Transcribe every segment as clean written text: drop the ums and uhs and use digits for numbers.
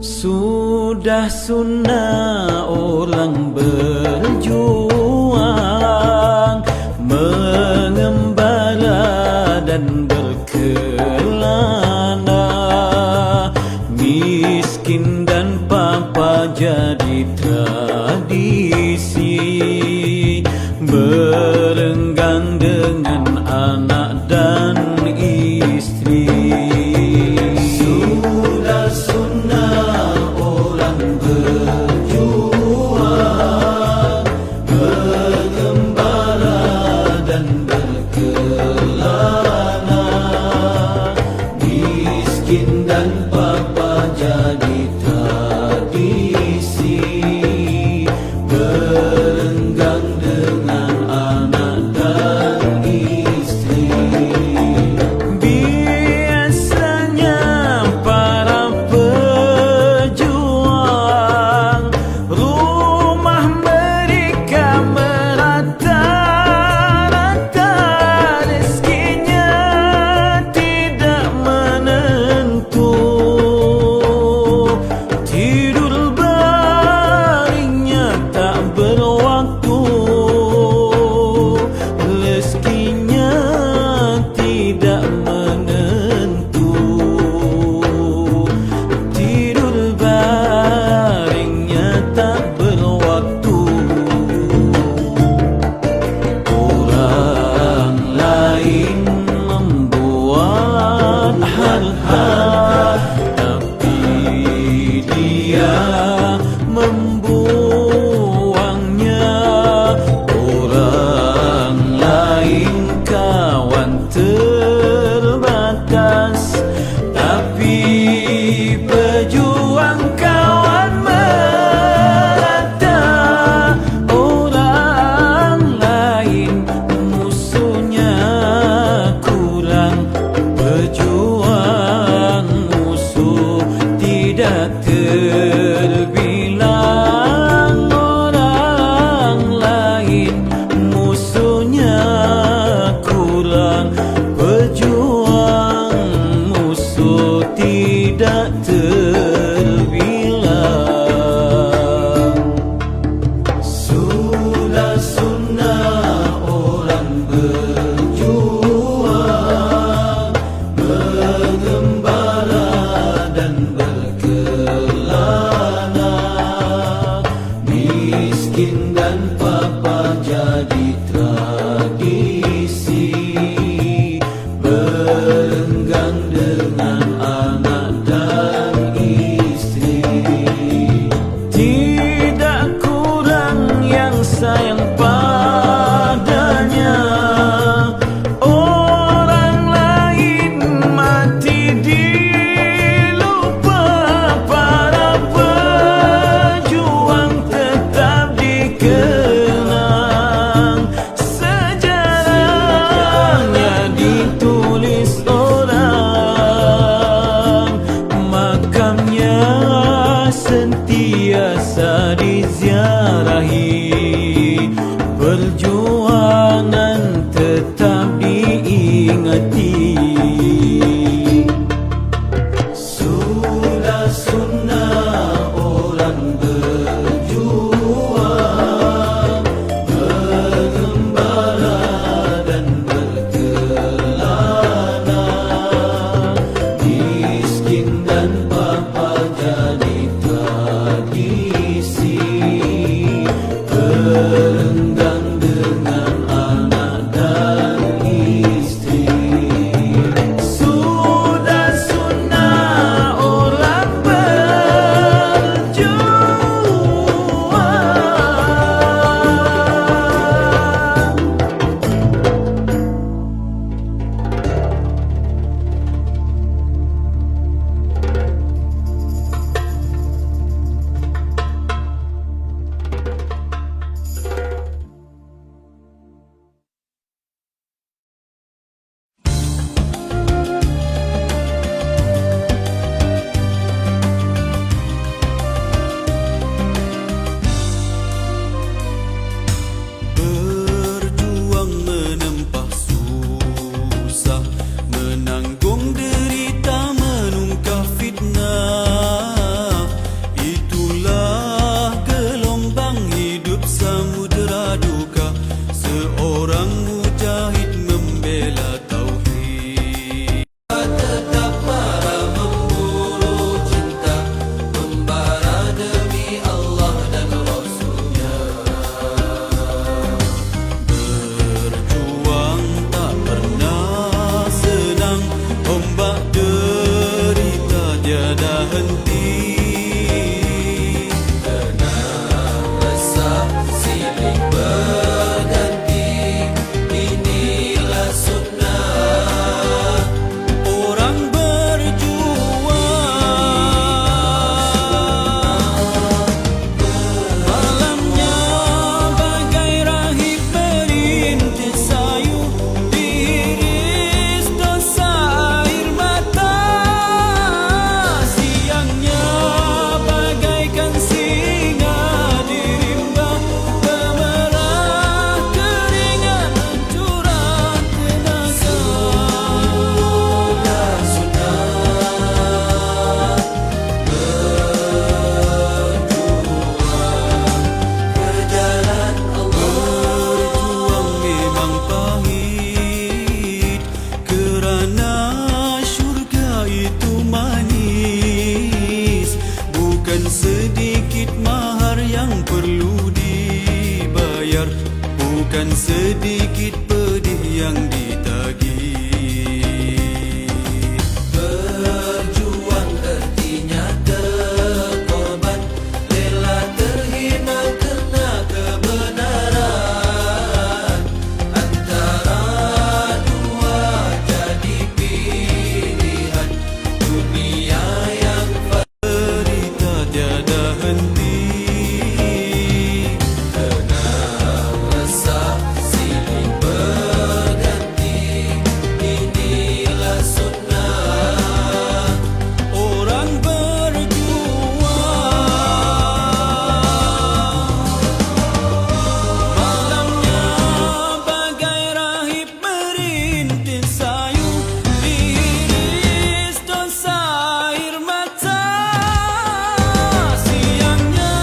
Sudah sunnah orang berjuang, mengembara dan berkelana. Miskin dan papa jadi tradisi, berenggang dengan anak dan istri. Sudah sunnah orang berjuang, mengembara dan berkelana. Miskin dan papa jadi tradisi, berenggang dengan anak dan istri. Biasanya para pejuang rumah mereka merata-rata, rezekinya tidak menentu. Tidur baringnya tak berwaktu, rezekinya tidak menentu. Tidur baringnya tak berwaktu. Orang lain membuat harta, tapi dia membuangnya. Orang lain kawan terbatas, tapi pejuang kawan merata. Orang lain musuhnya kurang, pejuang musuh tidak terbilang. Orang lain musuhnya kurang, pejuang musuh tidak terbilang. Sudah sunnah orang berjuang, mengembara dan berkelana. Miskin dan papa jadi tradisi, bukan sedikit pedih yang ditagih. Berjuang artinya berkorban, rela terhina kerana kebenaran. Antara dua jadi pilihan, dunia yang Cerita tiada henti, kena resah silih berganti. Inilah sunnah orang berjuang. Malamnya bagai rahib merintis sayu, diiris dosa air mata. Siangnya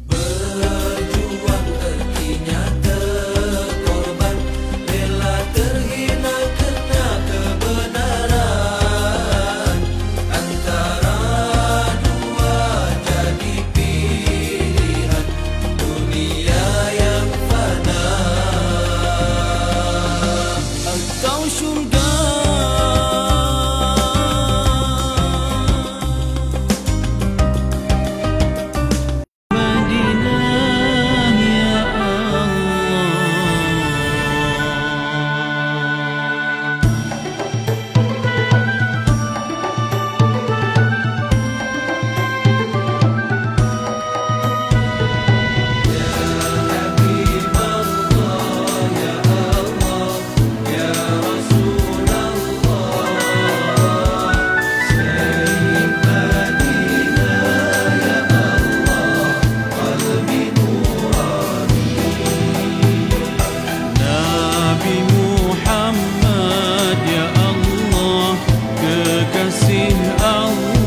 berjuang artinya berkorban, rela terhina kerana kebenaran. Antara dua jadi pilihan, dunia yang fana atau syurga. Madinah ya Nabi Muhammad ya Allah, kekasih Allah.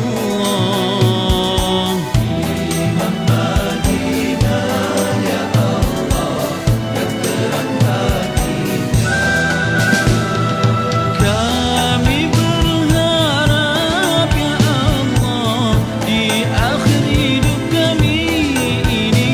Kami berharap ya Allah, di akhir hidup kami ini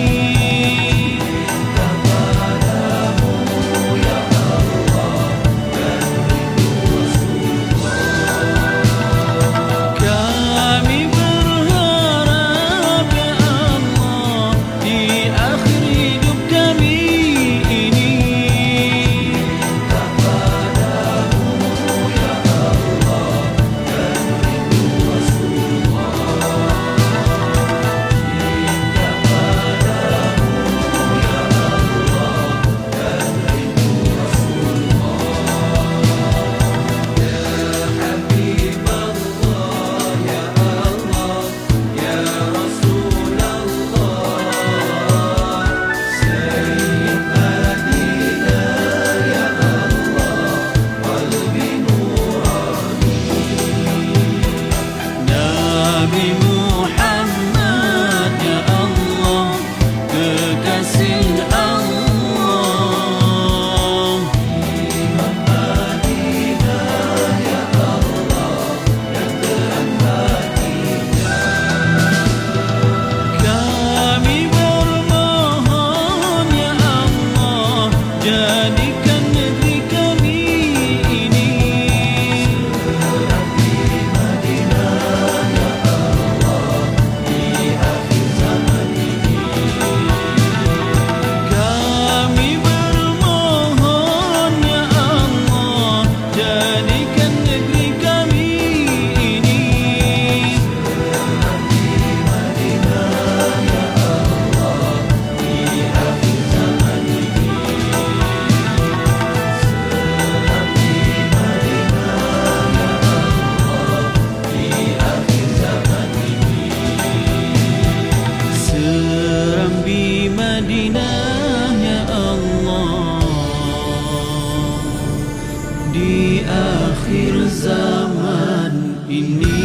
kami berharap ya Allah, di akhir hidup kami ini Nabi Muhammad ya Allah, kekasih Allah. Kami bermohon ya Allah, jadikan negeri kami ini kami bermohon ya Allah, jadikan negeri kami ini serambi Madinah ya Allah, di akhir zaman ini.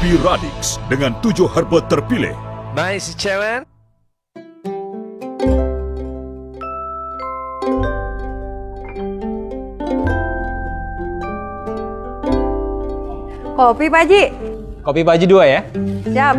Kopi Radix dengan 7 herba terpilih. Baik si Chairman. Kopi Pak Haji. Kopi Pak Haji 2 ya. Siap.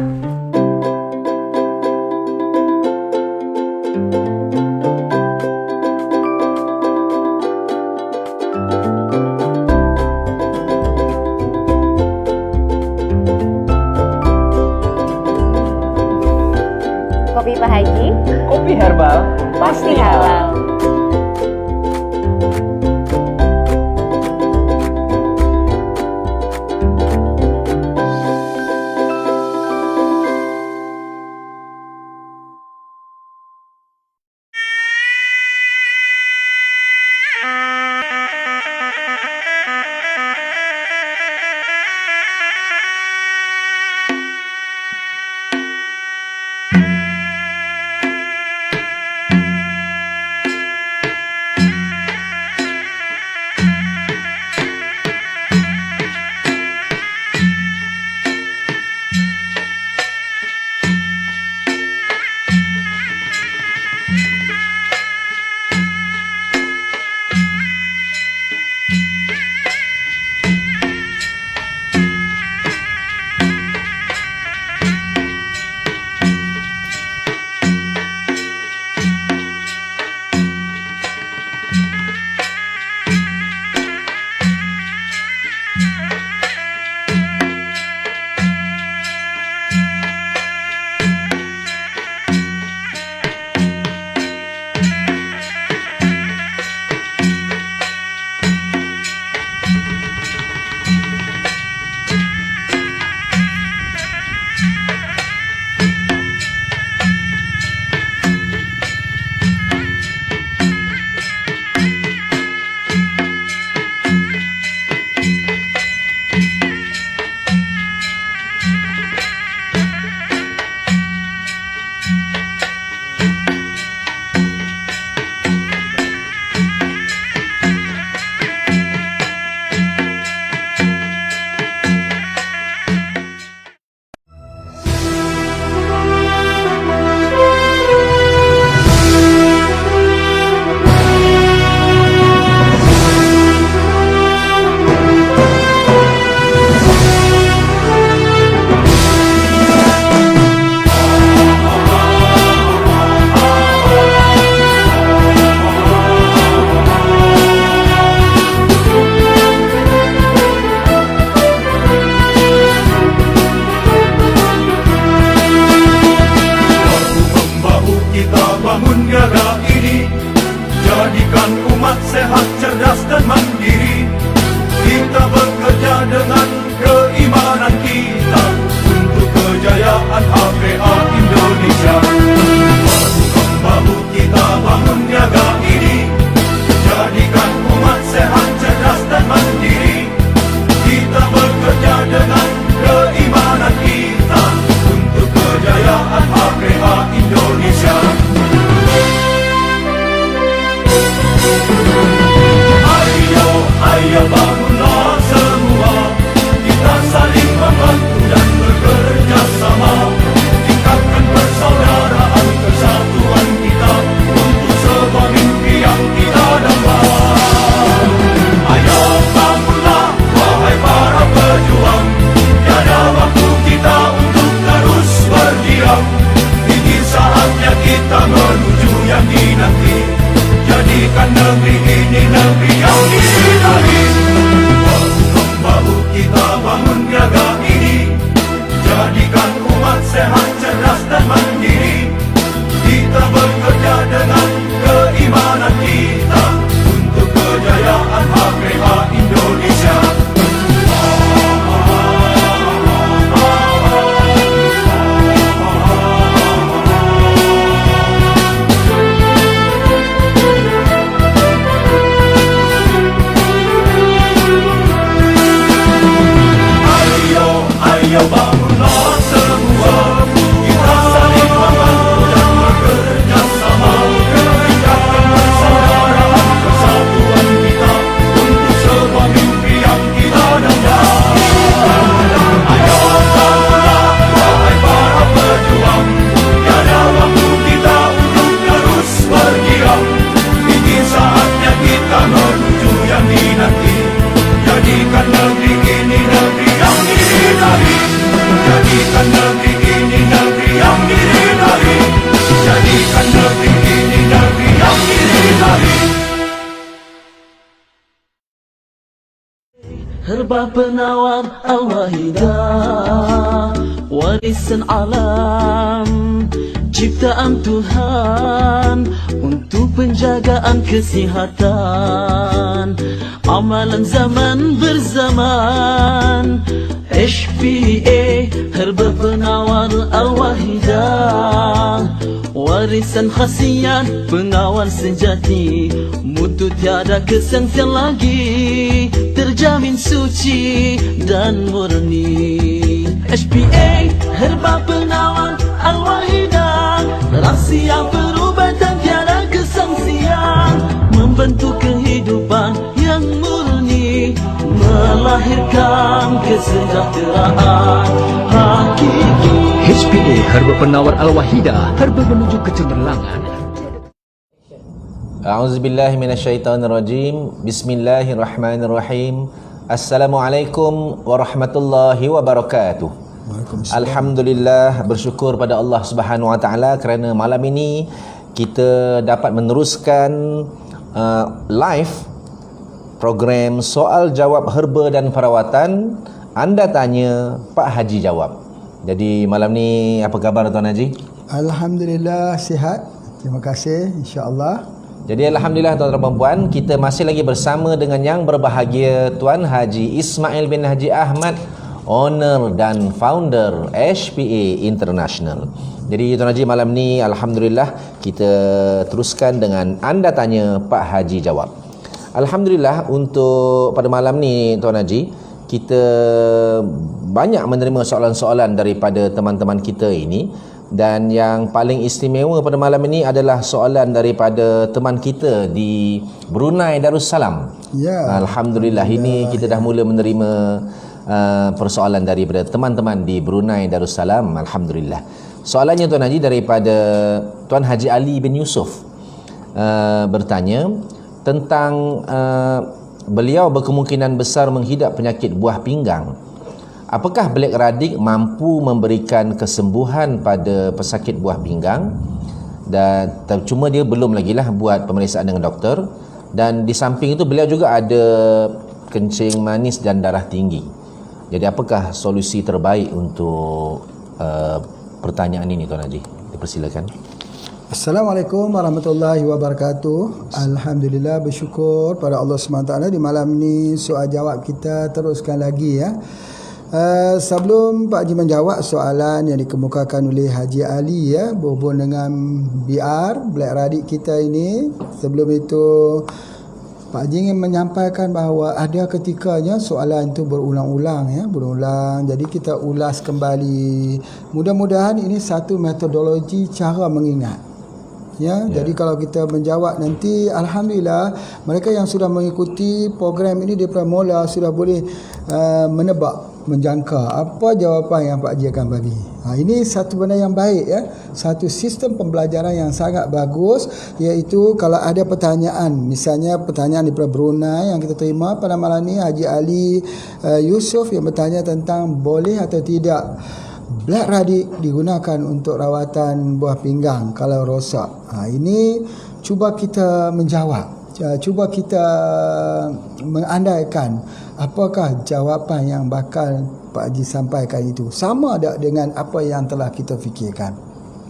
Kopi Pak Haji Kopi herbal pasti halal. Ayo bangunlah semua. herba penawar al-wahidah, warisan alam, ciptaan Tuhan untuk penjagaan kesihatan, amalan zaman berzaman. HPA herba penawar al-wahidah, warisan khasiat pengawal sejati, mutu tiada kesengsian lagi, terjamin suci dan murni. HPA herba penawar al-wahidah, rahsia perubatan tiada kesangsian, membentuk kehidupan yang murni, melahirkan kesejahteraan hakiki. HPA Herba Penawar Al-Wahidah, herba menuju kecemerlangan. A'udzubillahi minasyaitonirrajim. Bismillahirrahmanirrahim. Assalamualaikum warahmatullahi wabarakatuh. Alhamdulillah, bersyukur pada Allah Subhanahu wa taala kerana malam ini kita dapat meneruskan live program soal jawab herba dan perawatan. Anda tanya, Pak Haji jawab. Jadi malam ni apa khabar Tuan Haji? Alhamdulillah sihat. Terima kasih, insya-Allah. Jadi alhamdulillah tuan-tuan dan puan, kita masih lagi bersama dengan yang berbahagia Tuan Haji Ismail bin Haji Ahmad, owner dan founder HPA International. Jadi Tuan Haji, malam ni alhamdulillah kita teruskan dengan Anda tanya Pak Haji jawab. Alhamdulillah untuk pada malam ni Tuan Haji, kita banyak menerima soalan-soalan daripada teman-teman kita ini, dan yang paling istimewa pada malam ini adalah soalan daripada teman kita di Brunei Darussalam. Ya. Alhamdulillah, ini kita dah mula menerima persoalan daripada teman-teman di Brunei Darussalam. Alhamdulillah. Soalannya Tuan Haji daripada Tuan Haji Ali bin Yusof, bertanya tentang beliau berkemungkinan besar menghidap penyakit buah pinggang. Apakah Black Radic mampu memberikan kesembuhan pada pesakit buah pinggang? Dan cuma dia belum lagi lah buat pemeriksaan dengan doktor. Dan di samping itu beliau juga ada kencing manis dan darah tinggi. Jadi apakah solusi terbaik untuk pertanyaan ini Tuan Haji? Dipersilakan. Assalamualaikum warahmatullahi wabarakatuh. Alhamdulillah, bersyukur pada Allah SWT. Di malam ni soal jawab kita teruskan lagi ya. Sebelum Pak Haji menjawab soalan yang dikemukakan oleh Haji Ali ya, berhubung dengan BR Black Radic kita ini, sebelum itu Pak Haji ingin menyampaikan bahawa ada ketikanya soalan itu berulang-ulang ya, berulang. Jadi kita ulas kembali. Mudah-mudahan ini satu metodologi cara mengingat. Ya, jadi kalau kita menjawab nanti, alhamdulillah mereka yang sudah mengikuti program ini daripada mula sudah boleh menebak, menjangka apa jawapan yang Pak Haji akan bagi. Ini satu benda yang baik ya, satu sistem pembelajaran yang sangat bagus, iaitu kalau ada pertanyaan, misalnya pertanyaan daripada Brunei yang kita terima pada malam ini, Haji Ali Yusof yang bertanya tentang boleh atau tidak Black Radic digunakan untuk rawatan buah pinggang kalau rosak. Ini cuba kita menjawab, cuba kita mengandaikan apakah jawapan yang bakal Pak Haji sampaikan itu sama tak dengan apa yang telah kita fikirkan.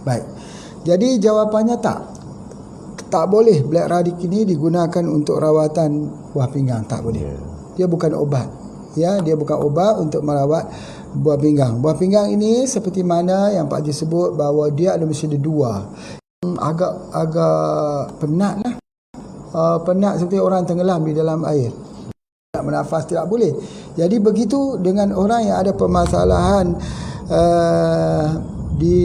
Baik, jadi jawapannya tak boleh Black Radic ini digunakan untuk rawatan buah pinggang, tak boleh. Dia bukan obat ya, dia bukan obat untuk merawat buah pinggang. Buah pinggang ini seperti mana yang Pak Haji sebut bahawa dia ada mesti ada dua. Agak penat lah. Penat seperti orang tenggelam di dalam air. Nak bernafas tidak boleh. Jadi begitu dengan orang yang ada permasalahan di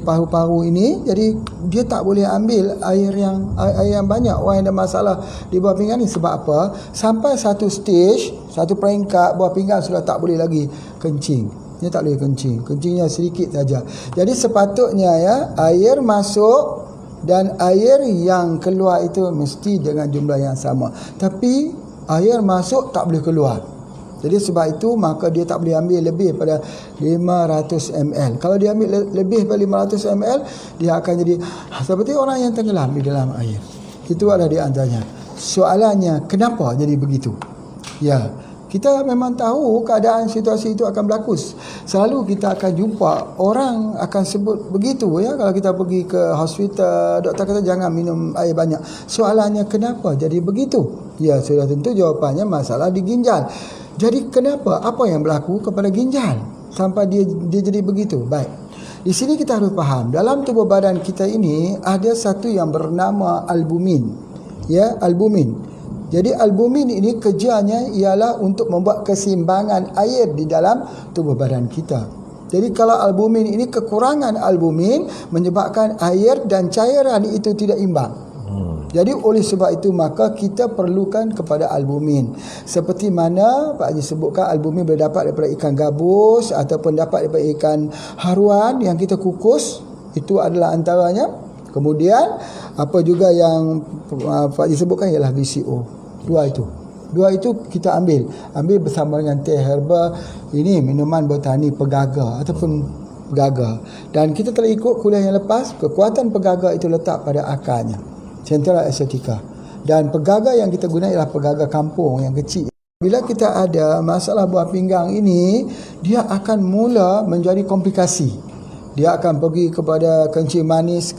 paru-paru ini, jadi dia tak boleh ambil air yang banyak. Orang yang ada masalah di buah pinggang ni sebab apa? Sampai satu stage, satu peringkat buah pinggang sudah tak boleh lagi kencing. Dia tak boleh kencing. Kencingnya sedikit saja. Jadi sepatutnya ya, air masuk dan air yang keluar itu mesti dengan jumlah yang sama. Tapi air masuk tak boleh keluar. Jadi sebab itu maka dia tak boleh ambil lebih pada 500 ml. Kalau dia ambil lebih pada 500 ml, dia akan jadi seperti orang yang tenggelam di dalam air. Itu adalah di antaranya. Soalannya, kenapa jadi begitu? Ya, Kita memang tahu keadaan situasi itu akan berlaku. Selalu kita akan jumpa orang akan sebut begitu ya. Kalau kita pergi ke hospital, doktor kata jangan minum air banyak. Soalannya kenapa jadi begitu? Ya, sudah tentu jawapannya masalah di ginjal. Jadi kenapa? Apa yang berlaku kepada ginjal sampai dia jadi begitu? Baik. Di sini kita harus faham, dalam tubuh badan kita ini ada satu yang bernama albumin. Ya, albumin. Jadi albumin ini kerjanya ialah untuk membuat keseimbangan air di dalam tubuh badan kita. Jadi kalau albumin ini, kekurangan albumin menyebabkan air dan cairan itu tidak imbang. Jadi oleh sebab itu maka kita perlukan kepada albumin. Seperti mana Pak Haji sebutkan, albumin boleh dapat daripada ikan gabus ataupun dapat daripada ikan haruan yang kita kukus. Itu adalah antaranya. Kemudian apa juga yang Pak Haji sebutkan ialah VCO. Dua itu kita ambil bersama dengan teh herba. Ini minuman botani pegaga ataupun pegaga. Dan kita telah ikut kuliah yang lepas, kekuatan pegaga itu letak pada akarnya, Central Asiatica. Dan pegaga yang kita guna ialah pegaga kampung yang kecil. Bila kita ada masalah buah pinggang ini, dia akan mula menjadi komplikasi. Dia akan pergi kepada kencing manis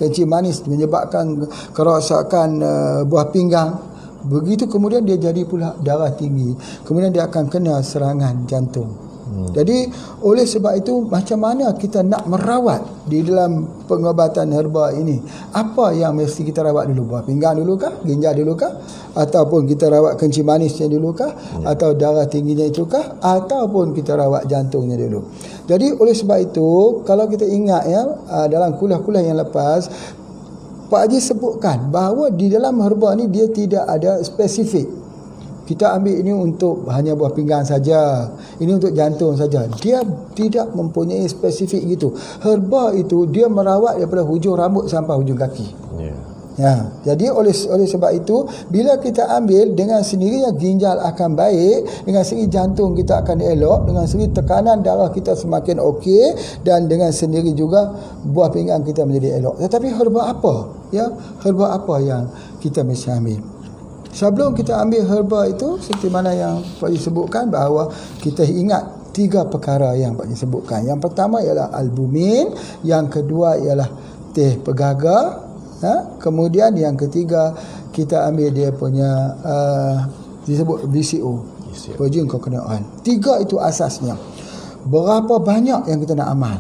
menyebabkan kerosakan buah pinggang. Begitu kemudian dia jadi pula darah tinggi. Kemudian dia akan kena serangan jantung. Jadi oleh sebab itu macam mana kita nak merawat di dalam pengobatan herba ini? Apa yang mesti kita rawat dulu? Buah pinggang dulu kah? Ginjal dulu kah? Ataupun kita rawat kencing manisnya dulu kah? Atau darah tingginya itu kah? Ataupun kita rawat jantungnya dulu? Jadi oleh sebab itu kalau kita ingat ya, dalam kuliah-kuliah yang lepas Pak Haji sebutkan bahawa di dalam herba ni dia tidak ada spesifik. Kita ambil ini untuk hanya buah pinggang saja, ini untuk jantung saja. Dia tidak mempunyai spesifik gitu. Herba itu dia merawat daripada hujung rambut sampai hujung kaki. Ya, jadi oleh sebab itu bila kita ambil, dengan sendirinya ginjal akan baik, dengan sendiri jantung kita akan elok, dengan sendiri tekanan darah kita semakin okey, dan dengan sendiri juga buah pinggang kita menjadi elok. Tetapi herba apa? Ya, herba apa yang kita mesti ambil? Sebelum kita ambil herba itu, seperti mana yang Pak Haji sebutkan, bahawa kita ingat 3 perkara yang Pak Haji sebutkan. Yang pertama ialah albumin, yang kedua ialah teh pegaga, kemudian yang ketiga kita ambil dia punya disebut VCO, Virgin Coconut Oil. 3 itu asasnya. Berapa banyak yang kita nak amal?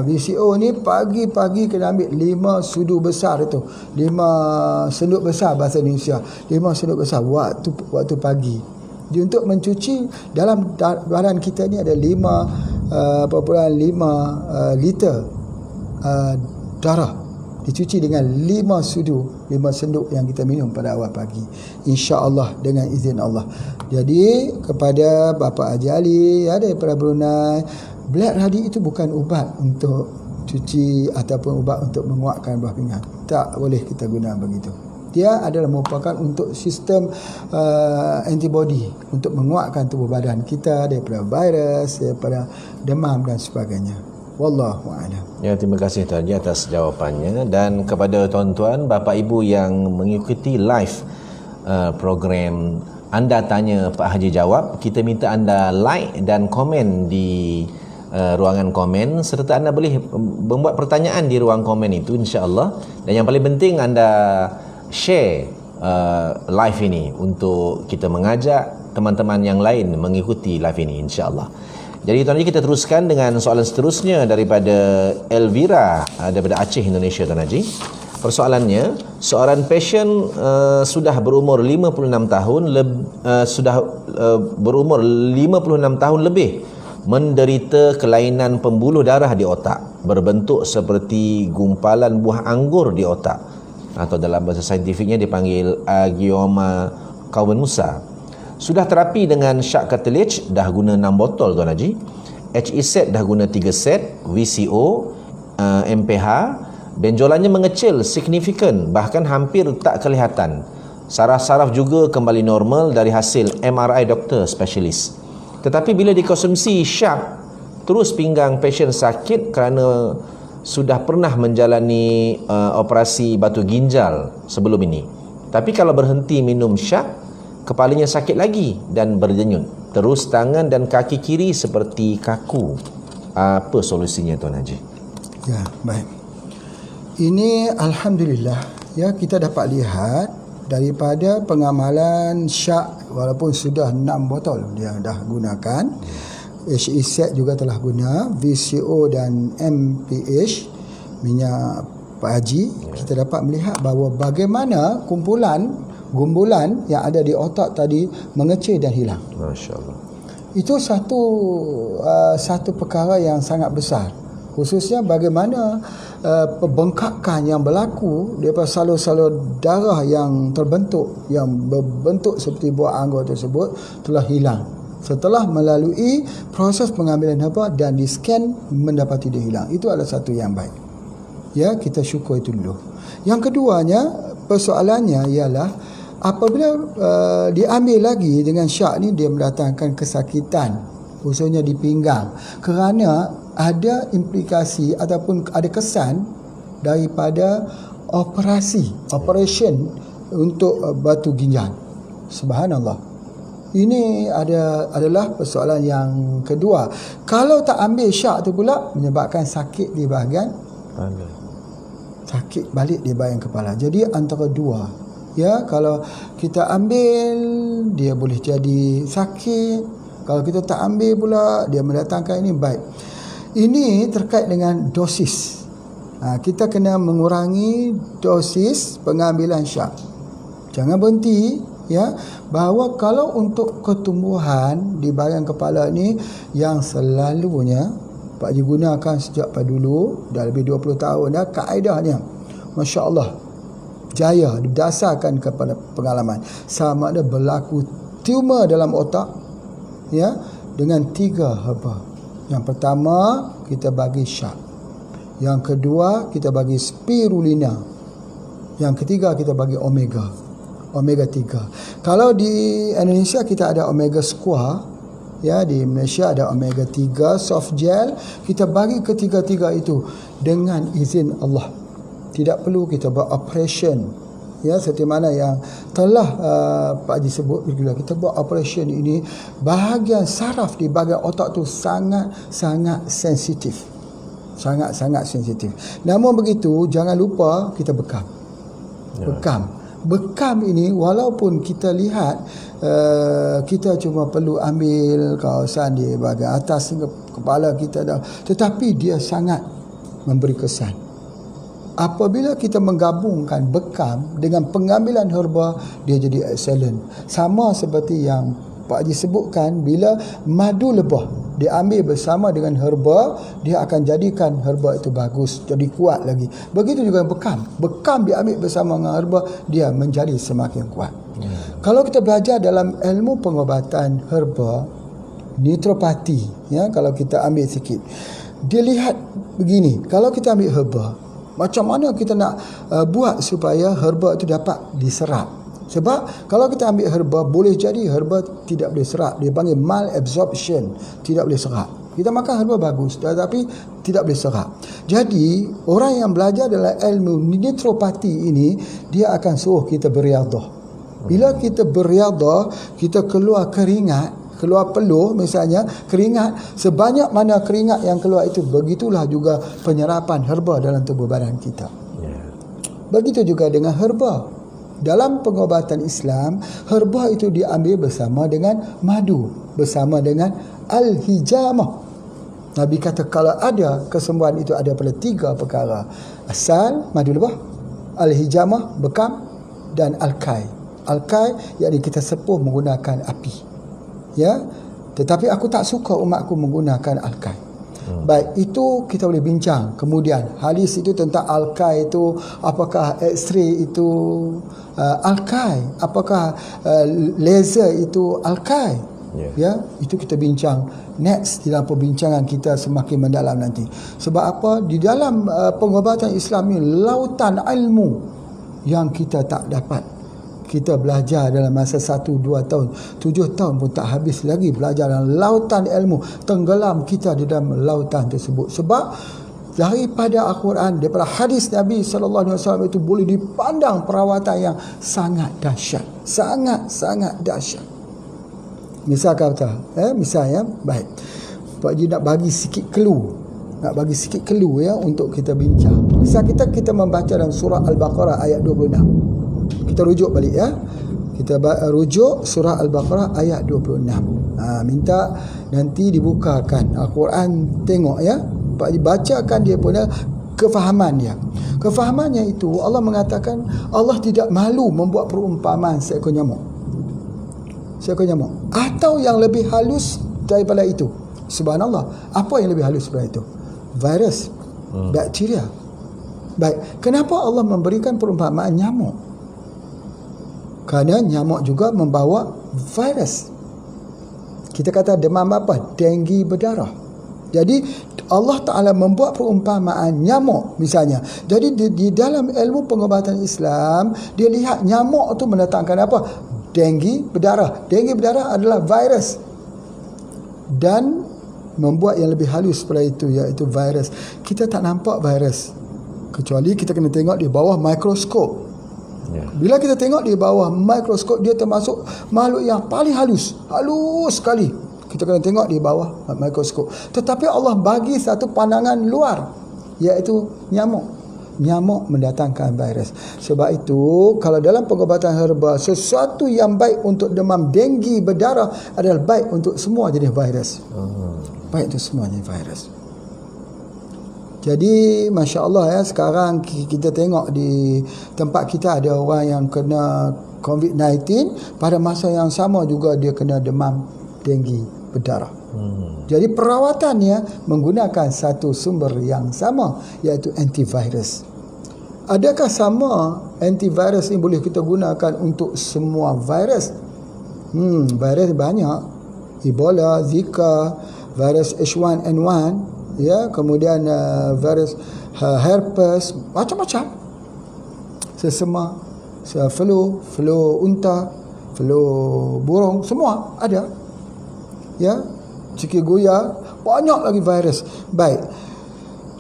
VCO ni pagi-pagi kena ambil 5 sudu besar itu. 5 senduk besar bahasa Indonesia. 5 senduk besar waktu pagi. Dia untuk mencuci dalam badan kita ni ada 5.5 liter darah. Dicuci dengan 5 senduk yang kita minum pada awal pagi, insya-Allah dengan izin Allah. Jadi kepada Bapa Haji Ali daripada Brunei, Black Radi itu bukan ubat untuk cuci ataupun ubat untuk menguatkan buah pinggang. Tak boleh kita guna begitu. Dia adalah merupakan untuk sistem antibody untuk menguatkan tubuh badan kita daripada virus, daripada demam dan sebagainya. Wallahu a'lam. Ya, terima kasih Tuan Haji atas jawapannya. Dan kepada tuan-tuan, bapa ibu yang mengikuti live program Anda Tanya Pak Haji Jawab, kita minta anda like dan komen di ruangan komen, serta anda boleh membuat pertanyaan di ruang komen itu, insya-Allah. Dan yang paling penting anda share live ini untuk kita mengajak teman-teman yang lain mengikuti live ini, insya-Allah. Jadi Tuan Haji, kita teruskan dengan soalan seterusnya daripada Elvira daripada Aceh, Indonesia, Tuan Haji. Persoalannya, seorang pasien sudah berumur 56 tahun berumur 56 tahun lebih menderita kelainan pembuluh darah di otak berbentuk seperti gumpalan buah anggur di otak, atau dalam bahasa saintifiknya dipanggil angioma Cohen-Musa. Sudah terapi dengan syak cartilage, dah guna 6 botol Tuan Haji. HE set dah guna 3 set, VCO, MPH, benjolannya mengecil signifikan, bahkan hampir tak kelihatan. Saraf-saraf juga kembali normal dari hasil MRI doktor spesialis. Tetapi bila dikonsumsi syak, terus pinggang pasien sakit kerana sudah pernah menjalani operasi batu ginjal sebelum ini. Tapi kalau berhenti minum syak, kepalanya sakit lagi dan berdenyut. terus tangan dan kaki kiri seperti kaku. Apa solusinya Tuan Haji? Ya, baik. Ini alhamdulillah ya, kita dapat lihat daripada pengamalan Syak, walaupun sudah 6 botol dia dah gunakan. HEZ juga telah guna, VCO dan MPH minyak Pak Haji, kita dapat melihat bahawa bagaimana gumbulan yang ada di otak tadi mengecil dan hilang. Masya-Allah. Itu satu perkara yang sangat besar, khususnya bagaimana pembengkakan yang berlaku daripada salur-salur darah yang terbentuk, yang berbentuk seperti buah anggur tersebut telah hilang setelah melalui proses pengambilan herba dan di scan mendapati dia hilang. Itu adalah satu yang baik. Ya, kita syukur itu dulu. Yang keduanya, persoalannya ialah apabila diambil lagi dengan syak ni, dia mendatangkan kesakitan, khususnya di pinggang, kerana ada implikasi ataupun ada kesan daripada operation untuk batu ginjal. Subhanallah. Ini adalah persoalan yang kedua. Kalau tak ambil syak tu pula menyebabkan sakit di bahagian sakit balik di bahagian kepala. Jadi antara dua, ya, kalau kita ambil dia boleh jadi sakit, kalau kita tak ambil pula dia mendatangkan ini. Baik, ini terkait dengan dosis. Kita kena mengurangi dosis pengambilan syak. Jangan berhenti, ya, bahawa kalau untuk ketumbuhan di bahagian kepala ni yang selalunya Pak Haji gunakan sejak pada dulu, dah lebih 20 tahun dah, kaedahnya masya-Allah jaya didasarkan kepada pengalaman. Sama ada berlaku tumor dalam otak, ya, dengan 3 herba. Yang pertama kita bagi syak, yang kedua kita bagi spirulina, yang ketiga kita bagi omega 3. Kalau di Indonesia kita ada omega square, ya, di Malaysia ada omega 3 soft gel. Kita bagi ketiga-tiga itu dengan izin Allah. Tidak perlu kita buat operation, ya, seperti mana yang telah Pak Haji sebut bila kita buat operation ini, bahagian saraf di bahagian otak tu sangat sensitif. Sangat sensitif. Namun begitu, jangan lupa kita bekam. Bekam ini walaupun kita lihat kita cuma perlu ambil kawasan di bahagian atas kepala kita dah, tetapi dia sangat memberi kesan. Apabila kita menggabungkan bekam dengan pengambilan herba, dia jadi excellent. Sama seperti yang Pak Haji sebutkan, bila madu lebah diambil bersama dengan herba, dia akan jadikan herba itu bagus, jadi kuat lagi. Begitu juga bekam diambil bersama dengan herba, dia menjadi semakin kuat. Kalau kita belajar dalam ilmu pengobatan herba, naturopati, ya, kalau kita ambil sikit, dia lihat begini, kalau kita ambil herba, macam mana kita nak buat supaya herba itu dapat diserap. Sebab kalau kita ambil herba, boleh jadi herba tidak boleh serap. Dia panggil malabsorption, tidak boleh serap. Kita makan herba bagus, tetapi tidak boleh serap. Jadi orang yang belajar dalam ilmu naturopati ini, dia akan suruh kita beriadah. Bila kita beriadah, kita keluar keringat, keluar peluh misalnya, keringat, sebanyak mana keringat yang keluar itu, begitulah juga penyerapan herba dalam tubuh badan kita. Begitu juga dengan herba. Dalam pengobatan Islam, herba itu diambil bersama dengan madu, bersama dengan al-hijamah. Nabi kata kalau ada kesembuhan itu ada pada 3 perkara. Asal, madu lebah, al-hijamah, bekam, dan al-kai. Al-kai iaitu kita sepuh menggunakan api. Ya, tetapi aku tak suka umatku menggunakan al-kai. Baik, itu kita boleh bincang. Kemudian hadis itu tentang al-kai itu, apakah X-ray itu al-kai, apakah laser itu al-kai, ya, itu kita bincang next dalam perbincangan kita semakin mendalam nanti. Sebab apa? Di dalam pengobatan Islam ini lautan ilmu yang kita tak dapat. Kita belajar dalam masa 1-2 tahun, 7 tahun pun tak habis lagi belajar dalam lautan ilmu. Tenggelam kita di dalam lautan tersebut. Sebab daripada Al-Quran, daripada hadis Nabi SAW itu boleh dipandang perawatan yang sangat dahsyat. Sangat dahsyat. Misal kata, misal ya. Baik. Pak Haji nak bagi sikit clue. Nak bagi sikit clue ya untuk kita bincang. Misal kita membaca dalam surah Al-Baqarah ayat 26. Kita rujuk balik ya. Kita rujuk surah Al-Baqarah ayat 26. Minta nanti dibukakan Al-Quran, tengok ya. Pak Haji bacakan dia punya kefahaman dia. Kefahamannya itu Allah mengatakan Allah tidak malu membuat perumpamaan seekor nyamuk. Seekor nyamuk. Atau yang lebih halus daripada itu. Subhanallah. Apa yang lebih halus daripada itu? Virus. Bakteria. Baik. Kenapa Allah memberikan perumpamaan nyamuk? Kerana nyamuk juga membawa virus. Kita kata demam apa? Denggi berdarah. Jadi Allah Ta'ala membuat perumpamaan nyamuk misalnya. Jadi di dalam ilmu pengobatan Islam, dia lihat nyamuk itu mendatangkan apa? Denggi berdarah. Denggi berdarah adalah virus. Dan membuat yang lebih halus daripada itu, iaitu virus. Kita tak nampak virus, kecuali kita kena tengok di bawah mikroskop. Bila kita tengok di bawah mikroskop, dia termasuk makhluk yang paling halus. Halus sekali. Kita kena tengok di bawah mikroskop. Tetapi Allah bagi satu pandangan luar, iaitu nyamuk. Nyamuk mendatangkan virus. Sebab itu, kalau dalam pengobatan herba, sesuatu yang baik untuk demam denggi berdarah adalah baik untuk semua jenis virus. Baik untuk semua jenis virus. Jadi Masya Allah ya, sekarang kita tengok di tempat kita ada orang yang kena COVID-19, pada masa yang sama juga dia kena demam denggi berdarah. Jadi perawatannya menggunakan satu sumber yang sama, iaitu antivirus. Adakah sama antivirus ini boleh kita gunakan untuk semua virus? Virus banyak. Ebola, Zika, virus H1N1, ya, kemudian virus herpes, macam-macam. Sesama, flu unta, flu burung, semua ada. Ya, chikungunya, banyak lagi virus. Baik.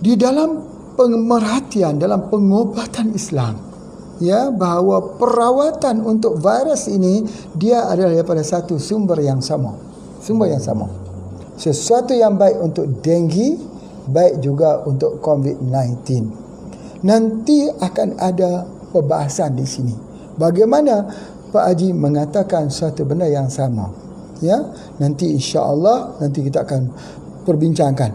Di dalam pemerhatian dalam pengobatan Islam, ya, bahawa perawatan untuk virus ini dia adalah daripada satu sumber yang sama. Sumber yang sama. Sesuatu yang baik untuk denggi, baik juga untuk COVID-19. Nanti akan ada perbahasan di sini. Bagaimana Pak Haji mengatakan suatu benda yang sama. Ya, nanti insya-Allah nanti kita akan perbincangkan.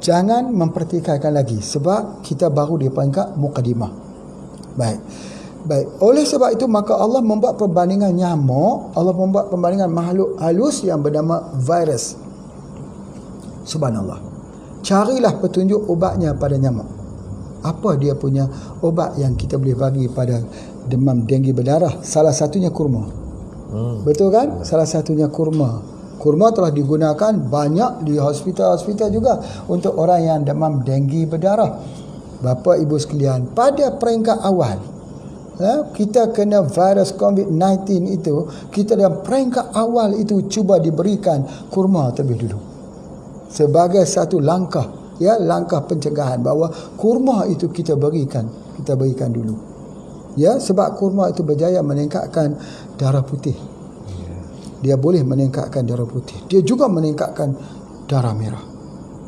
Jangan mempertikaikan lagi sebab kita baru di peringkat mukadimah. Baik. Oleh sebab itu maka Allah membuat perbandingan nyamuk, Allah membuat perbandingan makhluk halus yang bernama virus. Subhanallah. Carilah petunjuk ubatnya pada nyamuk. Apa dia punya obat yang kita boleh bagi pada demam denggi berdarah? Salah satunya kurma. Betul kan? Salah satunya kurma. Kurma telah digunakan banyak di hospital-hospital juga untuk orang yang demam denggi berdarah. Bapa ibu sekalian, pada peringkat awal kita kena virus COVID-19 itu, kita dalam peringkat awal itu cuba diberikan kurma terlebih dulu. Sebagai satu langkah, ya, langkah pencegahan bahawa kurma itu kita berikan dulu. Ya, sebab kurma itu berjaya meningkatkan darah putih. Dia boleh meningkatkan darah putih. Dia juga meningkatkan darah merah.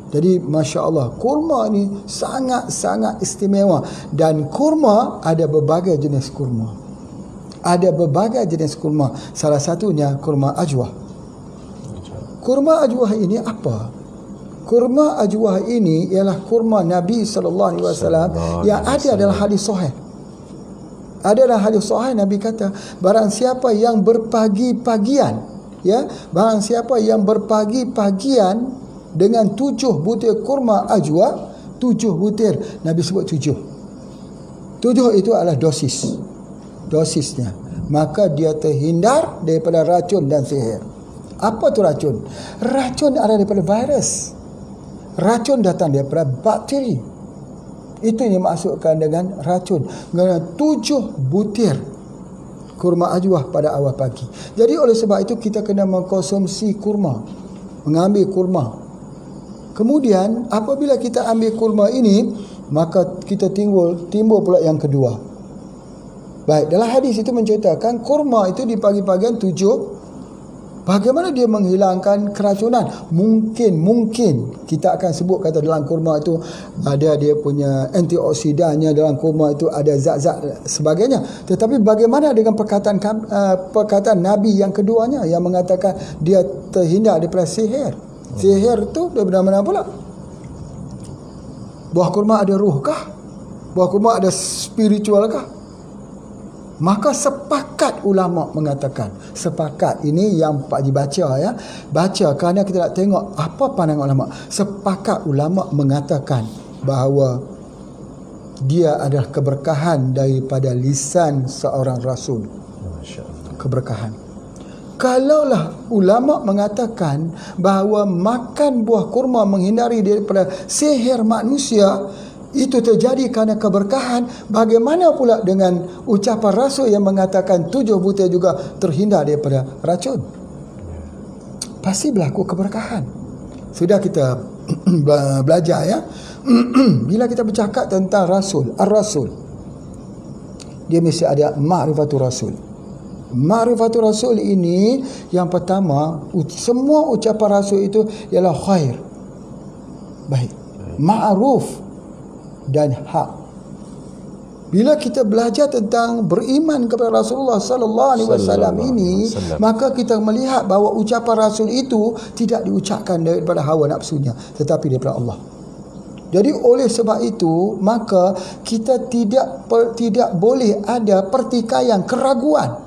Jadi Masya Allah, kurma ni sangat-sangat istimewa. Dan kurma ada berbagai jenis kurma. Ada berbagai jenis kurma. Salah satunya kurma ajwah. Kurma ajwah ini apa? Kurma ajwah ini ialah kurma Nabi SAW yang ada dalam hadis sahih. Ada dalam hadis sahih Nabi kata, barang siapa yang berpagi-pagian, ya, barang siapa yang berpagi-pagian dengan 7 butir kurma ajwa, 7 butir, Nabi sebut 7 itu adalah dosisnya, maka dia terhindar daripada racun dan sihir. Apa tu racun? Racun adalah daripada virus. Racun datang daripada bakteri. Itu yang dimaksudkan dengan racun. Dengan 7 butir kurma ajwah pada awal pagi. Jadi oleh sebab itu kita kena mengkonsumsi kurma, mengambil kurma. Kemudian apabila kita ambil kurma ini, maka kita timbul pula yang kedua. Baik, dalam hadis itu menceritakan kurma itu di pagi-pagian 7 Bagaimana dia menghilangkan keracunan? Mungkin kita akan sebut kata dalam kurma itu ada dia punya antioksidannya, dalam kurma itu ada zat-zat sebagainya. Tetapi bagaimana dengan perkataan Nabi yang keduanya yang mengatakan dia terhindar daripada sihir? Sihir itu daripada mana pula? Buah kurma ada ruh kah? Buah kurma ada spiritual kah? Maka sepakat ulama mengatakan, sepakat ini yang Pak Haji baca ya, baca kerana kita nak tengok apa pandangan ulama. Sepakat ulama mengatakan bahawa dia adalah keberkahan daripada lisan seorang rasul. Keberkahan. Kalaulah ulama mengatakan bahawa makan buah kurma menghindari daripada sihir manusia itu terjadi kerana keberkahan, bagaimana pula dengan ucapan Rasul yang mengatakan 7 butir juga terhindar daripada racun? Pasti berlaku keberkahan. Sudah kita belajar ya. Bila kita bercakap tentang Rasul, Ar-Rasul, dia mesti ada ma'rifatul Rasul. Ma'rifatul Rasul ini yang pertama, semua ucapan Rasul itu ialah khair, baik, ma'ruf dan hak. Bila kita belajar tentang beriman kepada Rasulullah sallallahu alaihi wasallam ini, maka kita melihat bahawa ucapan Rasul itu tidak diucapkan daripada hawa nafsunya, tetapi daripada Allah. Jadi oleh sebab itu, maka kita tidak boleh ada pertikaian, keraguan.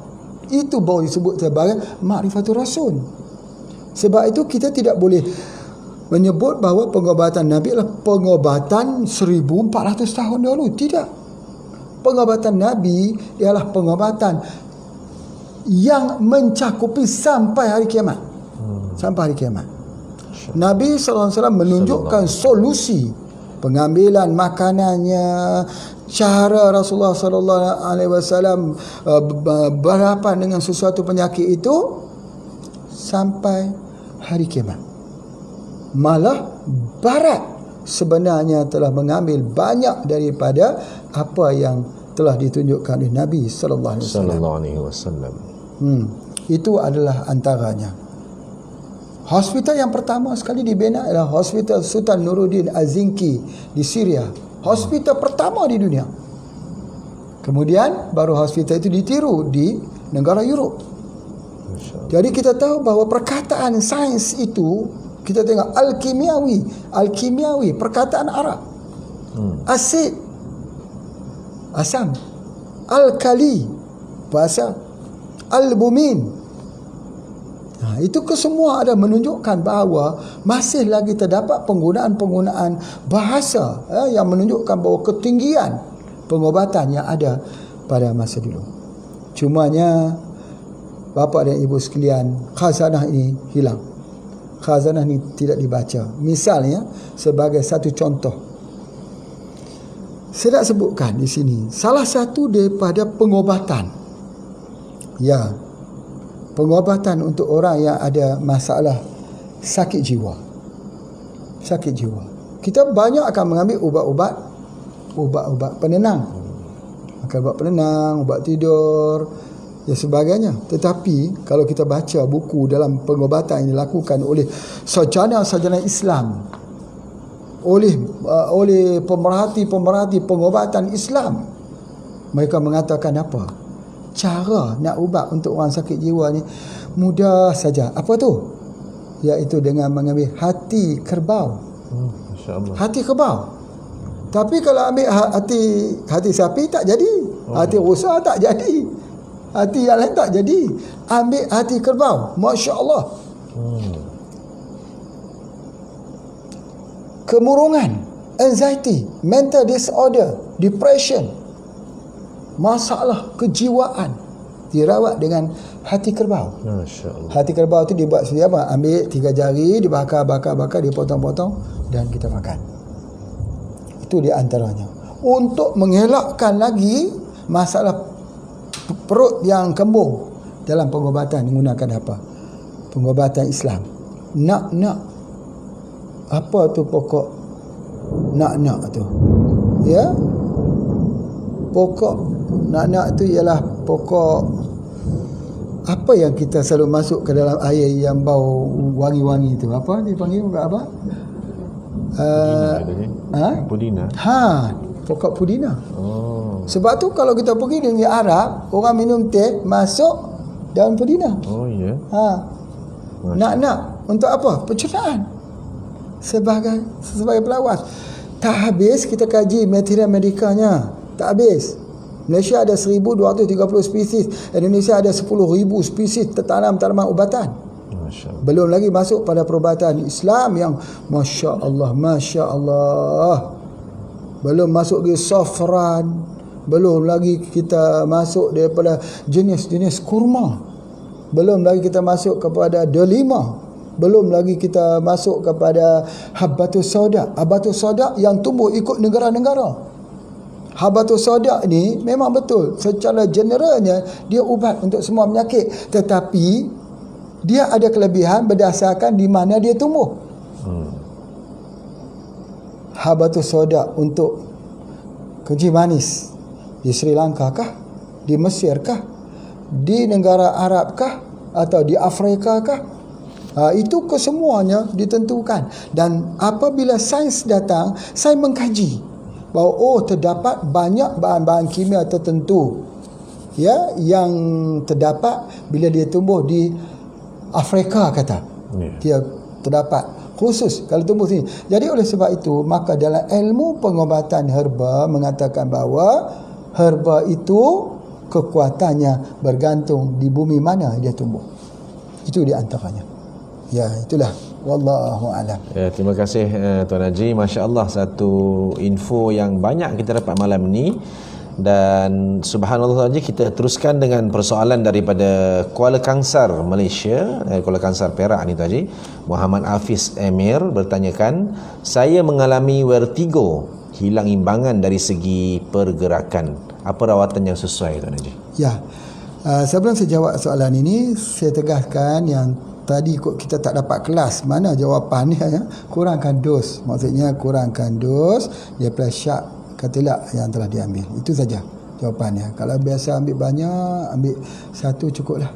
Itu baru disebut sebagai ma'rifatul Rasul. Sebab itu kita tidak boleh menyebut bahawa pengobatan Nabi adalah pengobatan 1400 tahun dahulu. Tidak. Pengobatan Nabi ialah pengobatan yang mencakupi sampai hari kiamat. Sampai hari kiamat. Nabi SAW menunjukkan solusi pengambilan makanannya, cara Rasulullah SAW berhadapan dengan sesuatu penyakit itu sampai hari kiamat. Malah Barat sebenarnya telah mengambil banyak daripada apa yang telah ditunjukkan oleh Nabi sallallahu alaihi wasallam. Itu adalah antaranya. Hospital yang pertama sekali dibina adalah Hospital Sultan Nuruddin Az-Zinki di Syria. Hospital pertama di dunia. Kemudian baru hospital itu ditiru di negara Europe. Jadi kita tahu bahawa perkataan sains itu, kita tengok Al-Kimiawi, perkataan Arab. Asid, asam. Al-Kali, bahasa. Al-Bumin. Itu kesemua ada menunjukkan bahawa masih lagi terdapat penggunaan-penggunaan bahasa yang menunjukkan bahawa ketinggian pengobatan yang ada pada masa dulu. Cumanya, bapa dan ibu sekalian, khazanah ini hilang. Khazanah ni tidak dibaca. Misalnya, sebagai satu contoh, saya nak sebutkan di sini salah satu daripada pengobatan, ya, pengobatan untuk orang yang ada masalah sakit jiwa. Sakit jiwa. Kita banyak akan mengambil ubat-ubat penenang. Akan ubat penenang, ubat tidur, dan sebagainya. Tetapi kalau kita baca buku dalam pengobatan yang dilakukan oleh sarjana-sarjana Islam, oleh pemerhati-pemerhati pengobatan Islam, mereka mengatakan apa? Cara nak ubat untuk orang sakit jiwa ni mudah saja. Apa tu? Iaitu dengan mengambil hati kerbau. Hati kerbau. Tapi kalau ambil hati sapi tak jadi. Hati rusa tak jadi. Hati yang lain tak jadi. Ambil hati kerbau. Masya Allah. Kemurungan, anxiety, mental disorder, depression, masalah kejiwaan dirawat dengan hati kerbau. Masya Allah. Hati kerbau tu dibuat seperti apa? Ambil 3 jari, dibakar, dipotong-potong dan kita makan. Itu di antaranya. Untuk mengelakkan lagi masalah perut yang kembung, dalam pengobatan menggunakan apa? Pengobatan Islam. Nak apa tu pokok nak tu? Ya? Pokok nak tu ialah pokok apa yang kita selalu masuk ke dalam air yang bau wangi-wangi itu? Apa dipanggil apa? Pudina. Pokok pudina. Oh. Sebab tu kalau kita pergi di negeri Arab, orang minum teh masuk daun pudina. Oh ya. Nak untuk apa? Pencernaan. Sebagai pelawas. Tak habis kita kaji material medikanya. Tak habis. Malaysia ada 1,230 spesies, Indonesia ada 10,000 spesies tanaman ubatan. Masya-Allah. Belum lagi masuk pada perubatan Islam yang masya-Allah, masya-Allah. Belum masuk lagi safran, belum lagi kita masuk daripada jenis-jenis kurma. Belum lagi kita masuk kepada delima. Belum lagi kita masuk kepada habbatus sauda. Habbatus sauda yang tumbuh ikut negara-negara. Habbatus sauda ni memang betul secara generalnya dia ubat untuk semua penyakit, tetapi dia ada kelebihan berdasarkan di mana dia tumbuh. Habbatus sauda untuk kencing manis di Sri Lanka kah? Di Mesir kah? Di negara Arab kah? Atau di Afrika kah? Itu kesemuanya ditentukan. Dan apabila sains datang, sains mengkaji bahawa terdapat banyak bahan-bahan kimia tertentu ya yang terdapat bila dia tumbuh di Afrika kata. Dia terdapat khusus kalau tumbuh sini. Jadi oleh sebab itu maka dalam ilmu pengobatan herba mengatakan bahawa herba itu kekuatannya bergantung di bumi mana dia tumbuh. Itu di antaranya. Ya, itulah. Wallahu a'lam. Ya, terima kasih Tuan Haji. Masya-Allah, satu info yang banyak kita dapat malam ni. Dan subhanallah saja kita teruskan dengan persoalan daripada Kuala Kangsar, Malaysia, Kuala Kangsar Perak ni Tuan Haji. Muhammad Hafiz Emir bertanyakan, saya mengalami vertigo, hilang imbangan dari segi pergerakan. Apa rawatan yang sesuai Tuan Haji? Ya. Sebelum saya jawab soalan ini, saya tegaskan yang tadi kita tak dapat kelas mana jawapannya ya. Kurangkan dos. Maksudnya kurangkan dos, dia plus syak katilak yang telah diambil. Itu saja jawapannya. Kalau biasa ambil banyak, ambil satu cukuplah.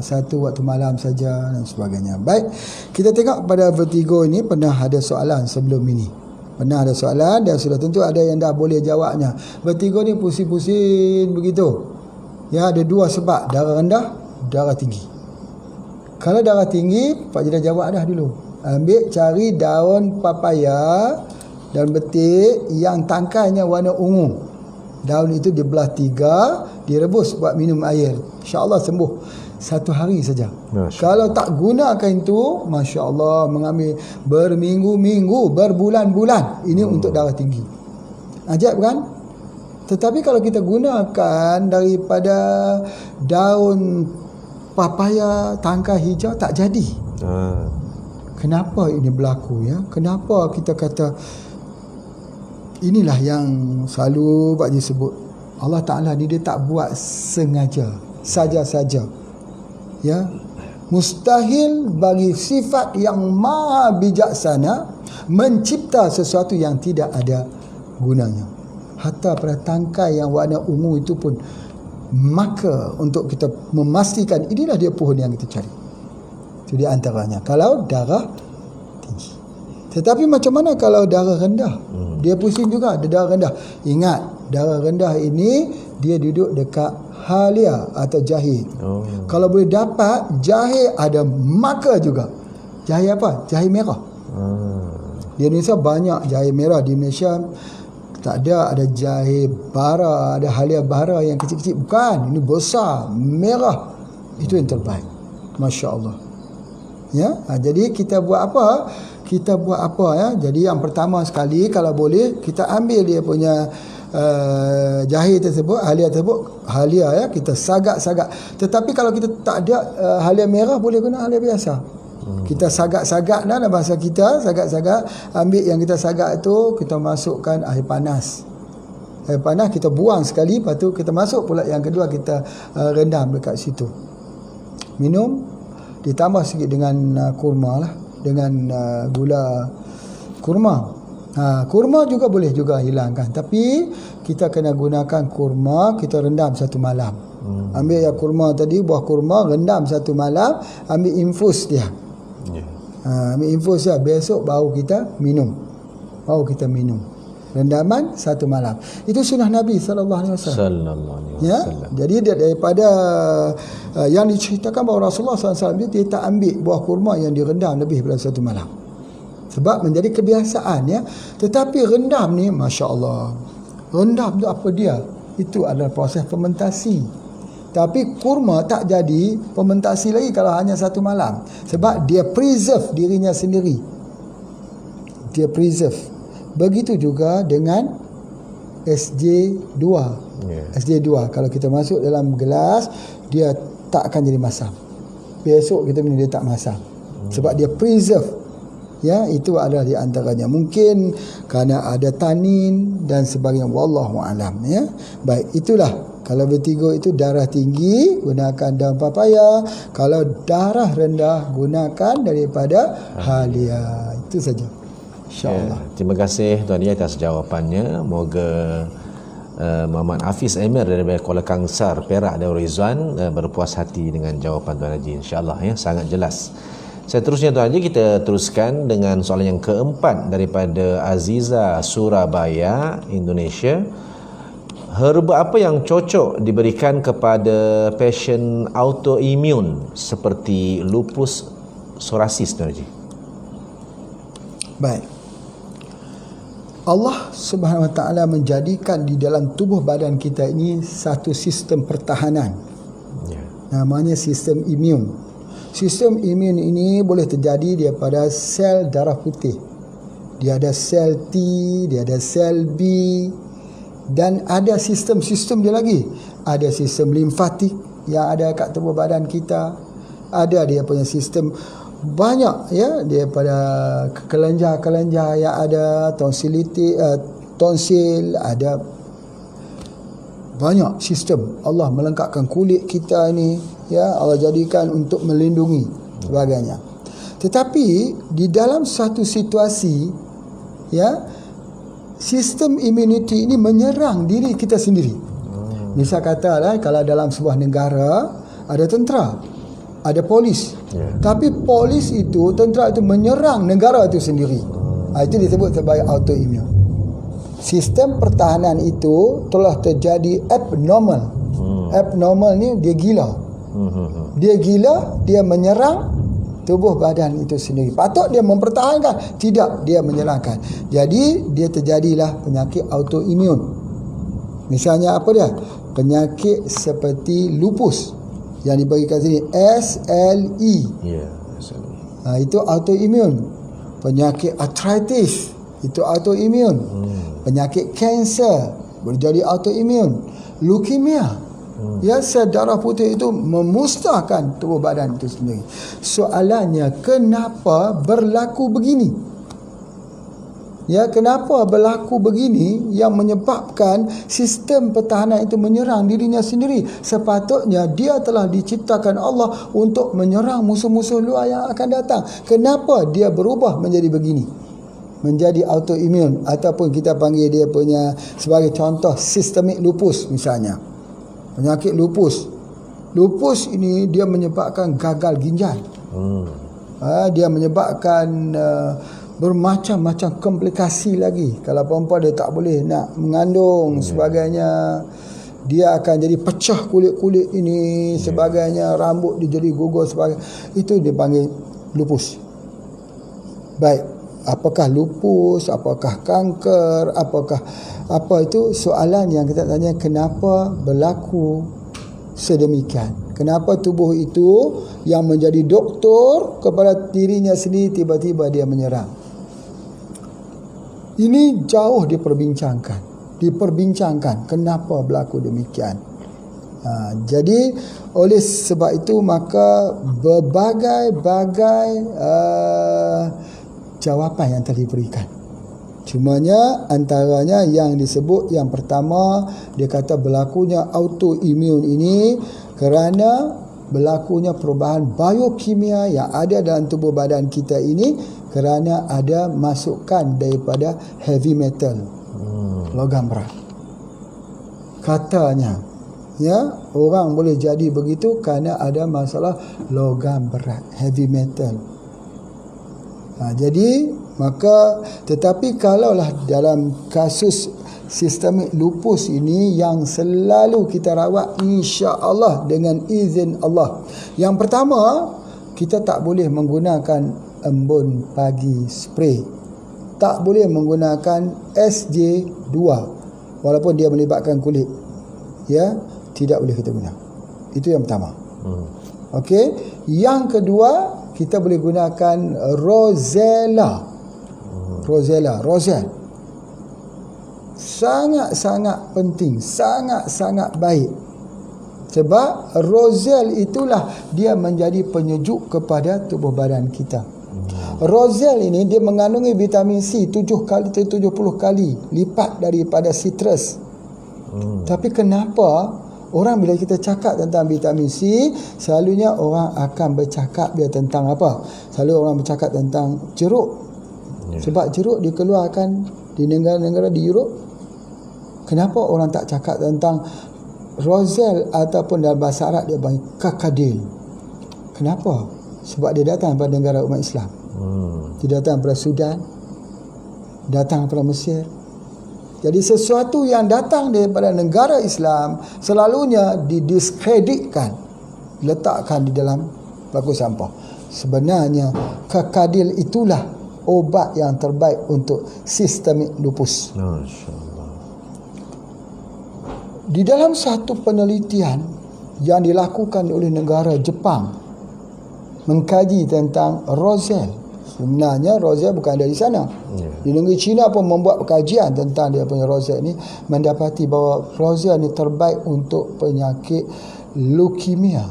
Satu waktu malam saja dan sebagainya. Baik, kita tengok pada vertigo ini pernah ada soalan sebelum ini. Pernah ada soalan dan sudah tentu ada yang dah boleh jawabnya. Vertigo ni pusing-pusing begitu. Ya, ada dua sebab, darah rendah, darah tinggi. Kalau darah tinggi, Pak Ji dah jawab dah dulu. Ambil cari daun papaya dan betik yang tangkainya warna ungu. Daun itu dibelah 3, direbus buat minum air. InsyaAllah sembuh. 1 hari saja. Kalau tak gunakan itu, Masya Allah, mengambil berminggu-minggu, berbulan-bulan. Ini untuk darah tinggi. Ajaib kan? Tetapi kalau kita gunakan daripada daun papaya tangkai hijau tak jadi. Kenapa ini berlaku ya? Kenapa kita kata inilah yang selalu Pak Ji sebut. Allah Ta'ala ni dia tak buat sengaja, saja-saja. Ya. Mustahil bagi sifat yang maha bijaksana mencipta sesuatu yang tidak ada gunanya. Hatta pada tangkai yang warna ungu itu pun, maka untuk kita memastikan inilah dia pohon yang kita cari. Itu di antaranya. Kalau darah tinggi. Tetapi macam mana kalau darah rendah? Dia pusing juga, ada darah rendah. Ingat, darah rendah ini dia duduk dekat halia atau jahe. Kalau boleh dapat jahe ada maka juga. Jahe apa? Jahe merah. Di Indonesia banyak jahe merah. Di Malaysia tak ada jahe bara, ada halia bara yang kecil-kecil. Bukan, ini besar, merah. Itu yang terbaik. Masya Allah. Ya, jadi kita buat apa? Kita buat apa ya? Jadi yang pertama sekali kalau boleh kita ambil dia punya jahe tersebut, halia tersebut, halia ya, kita sagak-sagak. Tetapi kalau kita tak ada halia merah, boleh guna halia biasa. Kita sagak-sagak dalam bahasa kita, sagak-sagak, ambil yang kita sagak itu, kita masukkan air panas. Air panas kita buang sekali, lepas tu kita masuk pula yang kedua, kita rendam dekat situ. Minum, ditambah sikit dengan kurma lah, dengan gula kurma. Kurma juga boleh juga hilangkan, tapi kita kena gunakan kurma, kita rendam satu malam. Ambil yang kurma tadi, buah kurma, rendam satu malam, ambil infus dia. Ambil infus dia, besok baru kita minum. Rendaman satu malam. Itu sunnah Nabi SAW. Jadi daripada yang diceritakan bahawa Rasulullah SAW dia tak ambil buah kurma yang direndam lebih daripada satu malam. Sebab menjadi kebiasaan ya. Tetapi rendam ni, Masya Allah, rendam tu apa dia? Itu adalah proses fermentasi. Tapi kurma tak jadi fermentasi lagi kalau hanya satu malam. Sebab dia preserve dirinya sendiri. Dia preserve. Begitu juga dengan SJ2. SJ2 kalau kita masuk dalam gelas, dia tak akan jadi masam. Besok kita minum dia tak masam. Sebab dia preserve. Ya, itu adalah di antaranya. Mungkin kerana ada tanin dan sebagainya, wallahu alam ya. Baik, itulah. Kalau vertigo itu darah tinggi, gunakan daun papaya. Kalau darah rendah, gunakan daripada halia. Itu saja. InsyaAllah. Terima kasih Tuan Haji atas jawapannya. Moga Muhammad Hafiz Emir dari Kuala Kangsar, Perak, Darul Rizwan berpuas hati dengan jawapan Tuan Haji. InsyaAllah ya, sangat jelas. Seterusnya Tuan Haji, kita teruskan dengan soalan yang keempat daripada Aziza, Surabaya, Indonesia. Herba apa yang cocok diberikan kepada pasien autoimun seperti lupus psoriasis, Tuan Haji? Baik. Allah Subhanahu Wa Taala menjadikan di dalam tubuh badan kita ini satu sistem pertahanan. Namanya sistem imun. Sistem imun ini boleh terjadi daripada sel darah putih. Dia ada sel T, dia ada sel B, dan ada sistem-sistem dia lagi. Ada sistem limfatik yang ada kat tubuh badan kita. Ada dia punya sistem banyak ya, daripada kelenjar-kelenjar yang ada, tonsil, ada banyak sistem. Allah melengkapkan kulit kita ini ya, Allah jadikan untuk melindungi sebagainya. Tetapi di dalam satu situasi ya, sistem immunity ini menyerang diri kita sendiri. Misal katalah kalau dalam sebuah negara ada tentera, ada polis. Tapi polis itu, tentera itu menyerang negara itu sendiri. Itu disebut sebagai autoimmune. Sistem pertahanan itu telah terjadi abnormal. Abnormal ni dia gila. Dia gila, dia menyerang tubuh badan itu sendiri. Patut dia mempertahankan, tidak, dia menyerangkan. Jadi dia terjadilah penyakit autoimun. Misalnya apa dia? Penyakit seperti lupus yang diberikan sini, SLE. Itu autoimun. Penyakit arthritis, itu autoimun. Penyakit kanser boleh jadi autoimun. Leukemia, ya, sel darah putih itu memusnahkan tubuh badan itu sendiri. Soalannya, kenapa berlaku begini? Ya, kenapa berlaku begini yang menyebabkan sistem pertahanan itu menyerang dirinya sendiri? Sepatutnya dia telah diciptakan Allah untuk menyerang musuh-musuh luar yang akan datang. Kenapa dia berubah menjadi begini? Menjadi autoimun, ataupun kita panggil dia punya sebagai contoh sistemik lupus misalnya. Penyakit lupus. Lupus ini dia menyebabkan gagal ginjal. Dia menyebabkan bermacam-macam komplikasi lagi. Kalau perempuan dia tak boleh nak mengandung sebagainya, dia akan jadi pecah kulit-kulit ini sebagainya, rambut dia jadi gugur sebagainya. Itu dipanggil lupus. Baik, apakah lupus, apakah kanker, apakah apa, itu soalan yang kita tanya, kenapa berlaku sedemikian? Kenapa tubuh itu yang menjadi doktor kepada dirinya sendiri tiba-tiba dia menyerang? Ini jauh diperbincangkan kenapa berlaku demikian. Jadi oleh sebab itu maka berbagai-bagai jawapan yang telah diberikan. Cumanya antaranya yang disebut yang pertama, dia kata berlakunya autoimun ini kerana berlakunya perubahan biokimia yang ada dalam tubuh badan kita ini kerana ada masukan daripada heavy metal, logam berat. Katanya, ya, orang boleh jadi begitu kerana ada masalah logam berat, heavy metal. Jadi maka, tetapi kalaulah dalam kasus sistemik lupus ini yang selalu kita rawat, insya-Allah dengan izin Allah. Yang pertama, kita tak boleh menggunakan embun pagi spray. Tak boleh menggunakan SJ2 walaupun dia melibatkan kulit. Ya, tidak boleh kita guna. Itu yang pertama. Okey, yang kedua, kita boleh gunakan Rosella. Roselle. Sangat-sangat penting, sangat-sangat baik. Sebab Roselle itulah dia menjadi penyejuk kepada tubuh badan kita. Roselle ini dia mengandungi vitamin C 7 kali atau 70 kali lipat daripada citrus. Tapi kenapa orang bila kita cakap tentang vitamin C, selalunya orang akan bercakap dia tentang apa? Selalu orang bercakap tentang jeruk. Sebab jeruk dikeluarkan di negara-negara di Europe. Kenapa orang tak cakap tentang Roselle ataupun dalam bahasa Arab dia panggil kakadil? Kenapa? Sebab dia datang daripada negara umat Islam. Dia datang daripada Sudan, datang daripada Mesir. Jadi sesuatu yang datang daripada negara Islam selalunya didiskreditkan, letakkan di dalam bako sampah. Sebenarnya kakadil itulah obat yang terbaik untuk sistemik lupus. Masya-Allah. Di dalam satu penelitian yang dilakukan oleh negara Jepang mengkaji tentang Roselle. Sebenarnya Roselle bukan dari sana. Di negeri China pun membuat kajian tentang dia punya Roselle ni, mendapati bahawa Roselle ni terbaik untuk penyakit leukemia.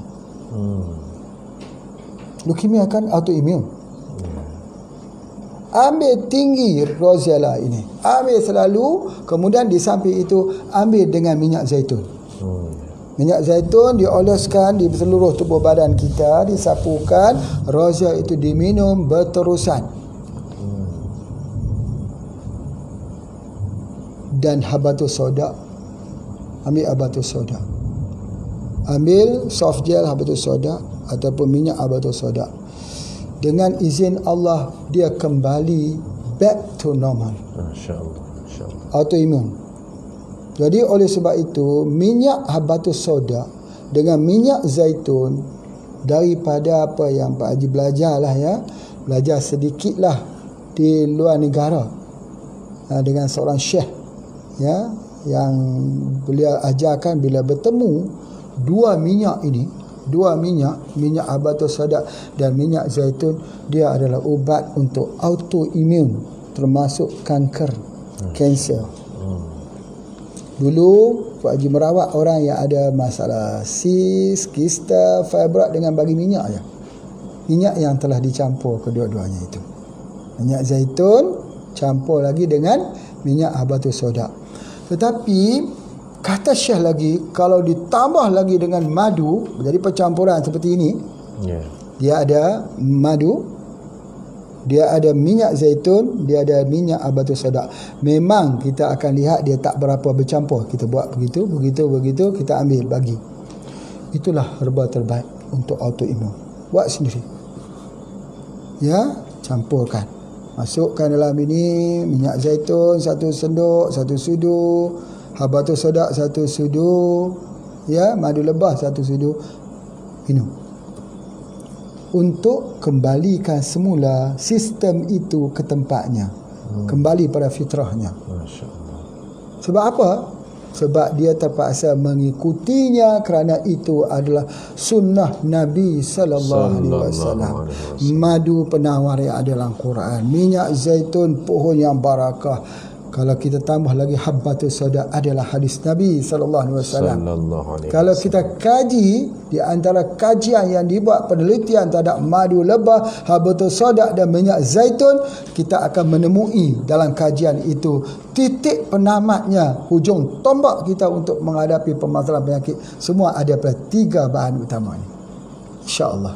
Leukemia kan autoimun. Ambil tinggi Rosella ini, ambil selalu, kemudian di samping itu ambil dengan minyak zaitun. Minyak zaitun dioleskan di seluruh tubuh badan kita, disapukan, Rosella itu diminum berterusan. Dan habatus soda, ambil habatus soda, ambil soft gel habatus soda ataupun minyak habatus soda. Dengan izin Allah, dia kembali back to normal. Masya-Allah. Autoimun. Jadi oleh sebab itu, minyak habatus soda dengan minyak zaitun, daripada apa yang Pak Haji belajar lah ya, belajar sedikit lah di luar negara dengan seorang syekh ya, yang beliau ajarkan bila bertemu dua minyak ini, minyak habatus soda dan minyak zaitun, dia adalah ubat untuk autoimun, termasuk kanker, kanser. Dulu Pak Haji merawat orang yang ada masalah sis, kista, fibroid dengan bagi minyak je. Minyak yang telah dicampur kedua-duanya itu. Minyak zaitun campur lagi dengan minyak habatus soda. Tetapi kata Syekh lagi, kalau ditambah lagi dengan madu, jadi percampuran seperti ini, dia ada madu, dia ada minyak zaitun, dia ada minyak habatus soda. Memang kita akan lihat dia tak berapa bercampur. Kita buat begitu, kita ambil bagi. Itulah herba terbaik untuk autoimun. Buat sendiri. Ya, campurkan. Masukkan dalam ini minyak zaitun 1 sendok, 1 sudu, habatus soda 1 sudu, ya, madu lebah 1 sudu, minum. Untuk kembalikan semula sistem itu ke tempatnya, kembali pada fitrahnya. Sebab apa? Sebab dia terpaksa mengikutinya kerana itu adalah sunnah Nabi sallallahu alaihi wasallam. Madu penawar yang ada dalam Quran, minyak zaitun pohon yang barakah. Kalau kita tambah lagi habatus soda adalah hadis Nabi sallallahu alaihi wasallam. Kalau kita kaji di antara kajian yang dibuat penelitian terhadap madu lebah, habatus soda dan minyak zaitun, kita akan menemui dalam kajian itu titik penamatnya, hujung tombak kita untuk menghadapi permasalahan penyakit semua ada pada 3 bahan utama ini. Insya-Allah.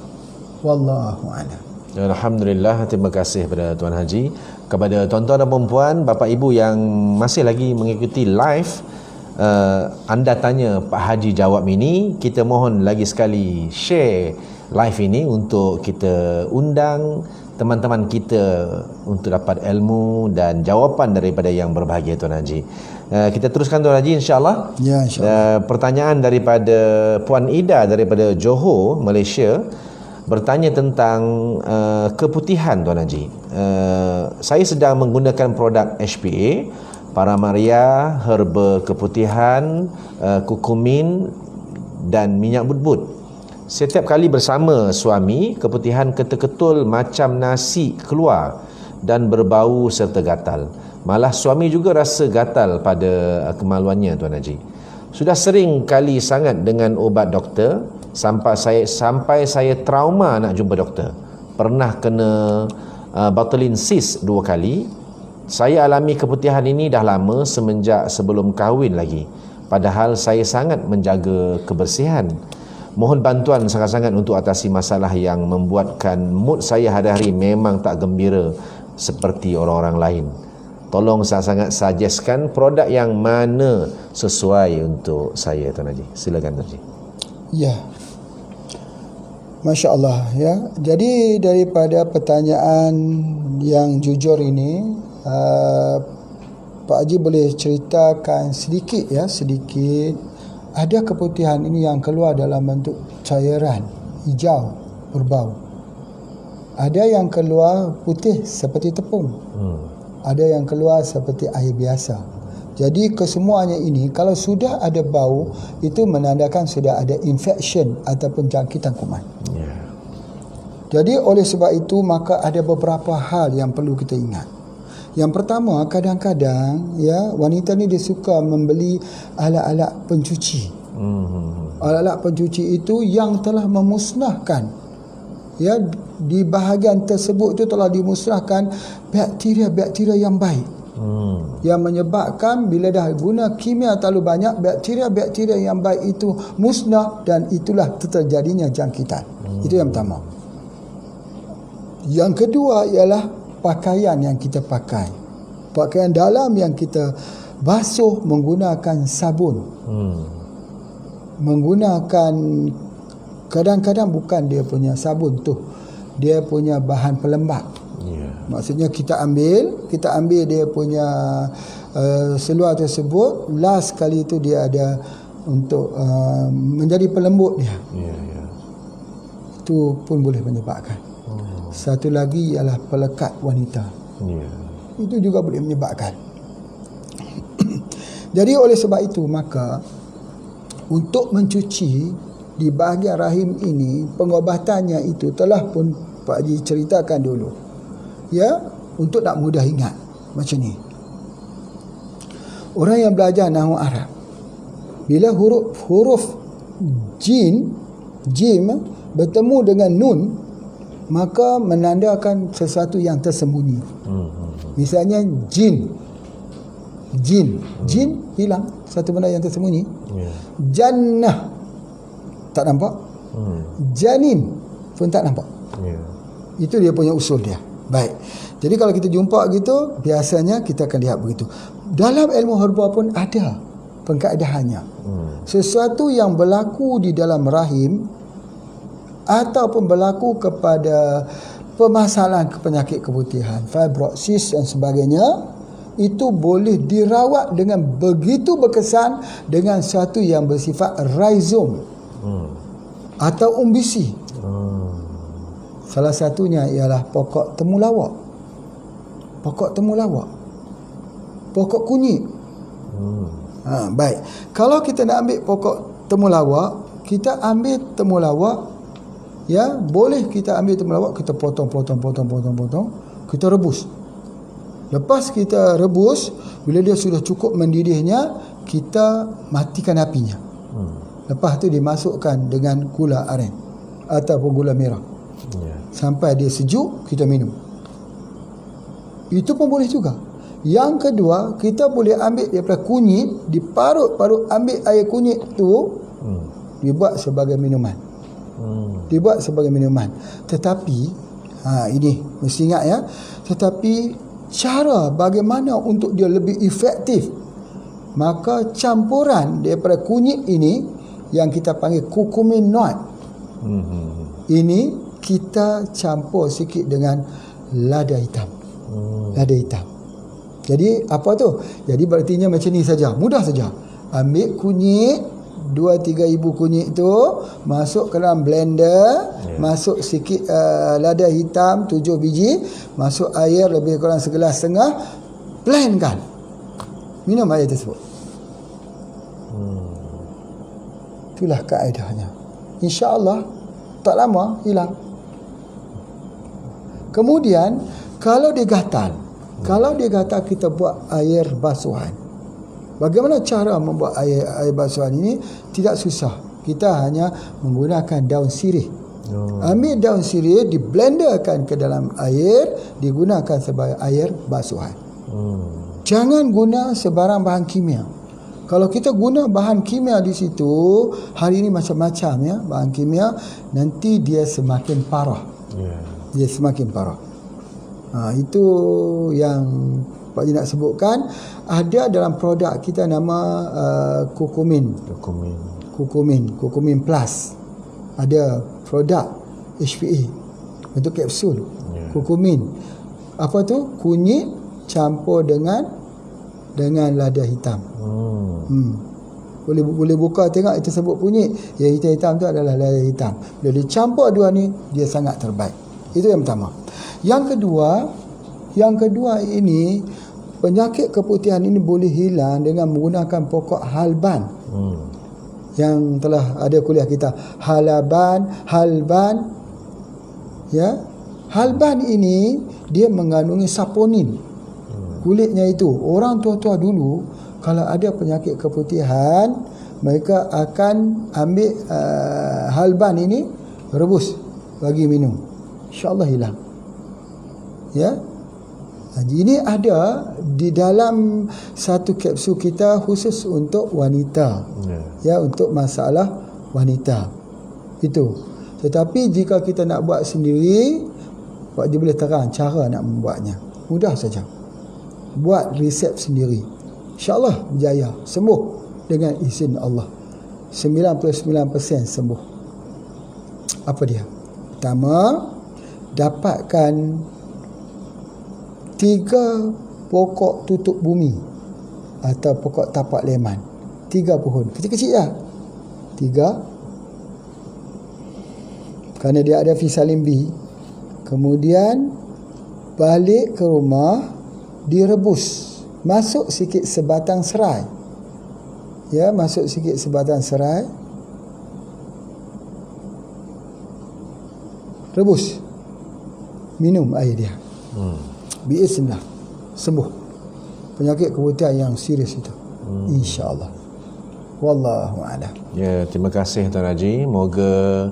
Wallahu a'lam. Alhamdulillah, terima kasih kepada Tuan Haji. Kepada tuan-tuan dan puan, bapa ibu yang masih lagi mengikuti live, anda tanya Pak Haji jawab ini, kita mohon lagi sekali share live ini untuk kita undang teman-teman kita untuk dapat ilmu dan jawapan daripada yang berbahagia Tuan Haji. Kita teruskan Tuan Haji, insya-Allah. Ya, insya-Allah. Pertanyaan daripada Puan Ida daripada Johor, Malaysia, bertanya tentang keputihan Tuan Haji. Saya sedang menggunakan produk HPA, Paramaria, herba keputihan, kukumin dan minyak bud-bud. Setiap kali bersama suami, keputihan ketul-ketul macam nasi keluar dan berbau serta gatal. Malah suami juga rasa gatal pada kemaluannya Tuan Haji. Sudah sering kali sangat dengan ubat doktor, sampai saya trauma nak jumpa doktor. Pernah kena botulin cyst 2 kali. Saya alami keputihan ini dah lama, semenjak sebelum kahwin lagi. Padahal saya sangat menjaga kebersihan. Mohon bantuan sangat-sangat untuk atasi masalah yang membuatkan mood saya hari-hari memang tak gembira seperti orang-orang lain. Tolong sangat-sangat suggestkan produk yang mana sesuai untuk saya Tuan Haji. Silakan Tuan Haji. Ya. Masya Allah ya. Jadi daripada pertanyaan yang jujur ini, Pak Haji boleh ceritakan sedikit ya, sedikit. Ada keputihan ini yang keluar dalam bentuk cairan hijau berbau. Ada yang keluar putih seperti tepung. Ada yang keluar seperti air biasa. Jadi kesemuanya ini kalau sudah ada bau, itu menandakan sudah ada infection ataupun jangkitan kuman. Jadi oleh sebab itu maka ada beberapa hal yang perlu kita ingat. Yang pertama, kadang-kadang ya wanita ni dia suka membeli alat-alat pencuci. Alat-alat pencuci itu yang telah memusnahkan, ya, di bahagian tersebut itu telah dimusnahkan bakteria-bakteria yang baik. Yang menyebabkan bila dah guna kimia terlalu banyak, bakteria-bakteria yang baik itu musnah dan itulah terjadinya jangkitan. Itu yang pertama. Yang kedua ialah pakaian yang kita pakai. Pakaian dalam yang kita basuh menggunakan sabun. Menggunakan, kadang-kadang bukan dia punya sabun tu, dia punya bahan pelembab. Maksudnya kita ambil dia punya seluar tersebut, last kali itu dia ada untuk menjadi pelembut dia. Itu pun boleh menyebabkan. Satu lagi ialah pelekat wanita. Itu juga boleh menyebabkan. Jadi oleh sebab itu maka untuk mencuci di bahagian rahim ini, pengobatannya itu telah pun Pak Haji ceritakan dulu. Ya, untuk nak mudah ingat macam ni. Orang yang belajar nahwu Arab, bila huruf jim bertemu dengan nun, maka menandakan sesuatu yang tersembunyi. Misalnya jin hilang, satu benda yang tersembunyi. Jannah tak nampak. Janin pun tak nampak. Itu dia punya usul dia. Baik. Jadi kalau kita jumpa gitu, biasanya kita akan lihat begitu. Dalam ilmu herba pun ada pengkaedahannya. Sesuatu yang berlaku di dalam rahim ataupun berlaku kepada permasalahan penyakit keputihan, fibrosis dan sebagainya, itu boleh dirawat dengan begitu berkesan dengan satu yang bersifat rhizome atau umbisi. Salah satunya ialah pokok temulawak, pokok kunyit. Baik. Kalau kita nak ambil pokok temulawak, kita ambil temulawak, ya, boleh kita ambil temulawak, kita potong, kita rebus. Lepas kita rebus, bila dia sudah cukup mendidihnya, kita matikan apinya. Lepas tu dimasukkan dengan gula aren ataupun gula merah. Sampai dia sejuk, kita minum. Itu pun boleh juga. Yang kedua, kita boleh ambil daripada kunyit, diparut-parut, ambil air kunyit tu, dibuat sebagai minuman. Tetapi Ini mesti ingat ya. Tetapi cara bagaimana untuk dia lebih efektif, maka campuran daripada kunyit ini yang kita panggil kurkumin not, ini kita campur sikit dengan lada hitam. Lada hitam. Jadi apa tu? Jadi berartinya macam ni saja, mudah saja. Ambil kunyit 2-3 ibu kunyit tu, masuk ke dalam blender, masuk sikit lada hitam 7 biji, masuk air lebih kurang segelas setengah, blendkan, minum air tersebut. Itulah kaedahnya. InsyaAllah tak lama hilang. Kemudian kalau dia gatal, kita buat air basuhan. Bagaimana cara membuat air basuhan ini? Tidak susah. Kita hanya menggunakan daun sirih. Ambil daun sirih, diblenderkan ke dalam air, digunakan sebagai air basuhan. Jangan guna sebarang bahan kimia. Kalau kita guna bahan kimia di situ, hari ini macam-macam ya, bahan kimia, nanti dia semakin parah. Dia semakin parah. Itu yang Pak Haji nak sebutkan. Ada dalam produk kita nama kurkumin plus. Ada produk HPA bentuk kapsul, kurkumin. Apa tu? Kunyit campur dengan lada hitam. Boleh buka tengok, itu sebut kunyit. Yang hitam-hitam tu adalah lada hitam. Bila dicampur dua ni, dia sangat terbaik. Itu yang pertama. Yang kedua ini, penyakit keputihan ini boleh hilang dengan menggunakan pokok halban. Yang telah ada kuliah kita, halban. Ya. Halban ini dia mengandungi saponin. Kulitnya itu, orang tua-tua dulu kalau ada penyakit keputihan, mereka akan ambil halban ini, rebus bagi minum. InsyaAllah hilang. Ya. Ini ada di dalam satu kapsul kita khusus untuk wanita. Ya, untuk masalah wanita. Itu. Tetapi jika kita nak buat sendiri, Pak Haji boleh terang cara nak membuatnya. Mudah saja. Buat resep sendiri. InsyaAllah berjaya. Sembuh dengan izin Allah. 99% sembuh. Apa dia? Pertama, dapatkan 3 pokok tutup bumi atau pokok tapak leman. 3 pohon. Kecil-kecil lah. 3. Kerana dia ada vitamin B. Kemudian balik ke rumah, direbus. Masuk sikit sebatang serai. Ya, masuk sikit sebatang serai. Rebus. Minum air dia. Biiznillah. Sembuh penyakit keputihan yang serius itu. InsyaAllah. Wallahu a'lam. Ya, terima kasih Tuan Haji. Moga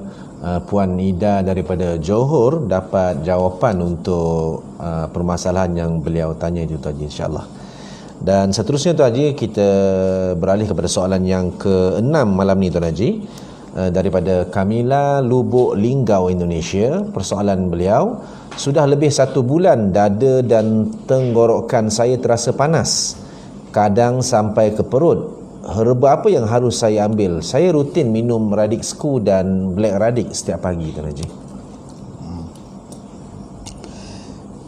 Puan Ida daripada Johor dapat jawapan untuk permasalahan yang beliau tanya itu Tuan Haji, insyaAllah. Dan seterusnya Tuan Haji, kita beralih kepada soalan yang ke-6 malam ni Tuan Haji, daripada Kamila, Lubuk Linggau, Indonesia. Persoalan beliau, sudah lebih 1 bulan dada dan tenggorokan saya terasa panas, kadang sampai ke perut. Herba apa yang harus saya ambil? Saya rutin minum Radixku dan Black Radix setiap pagi Tuan Haji.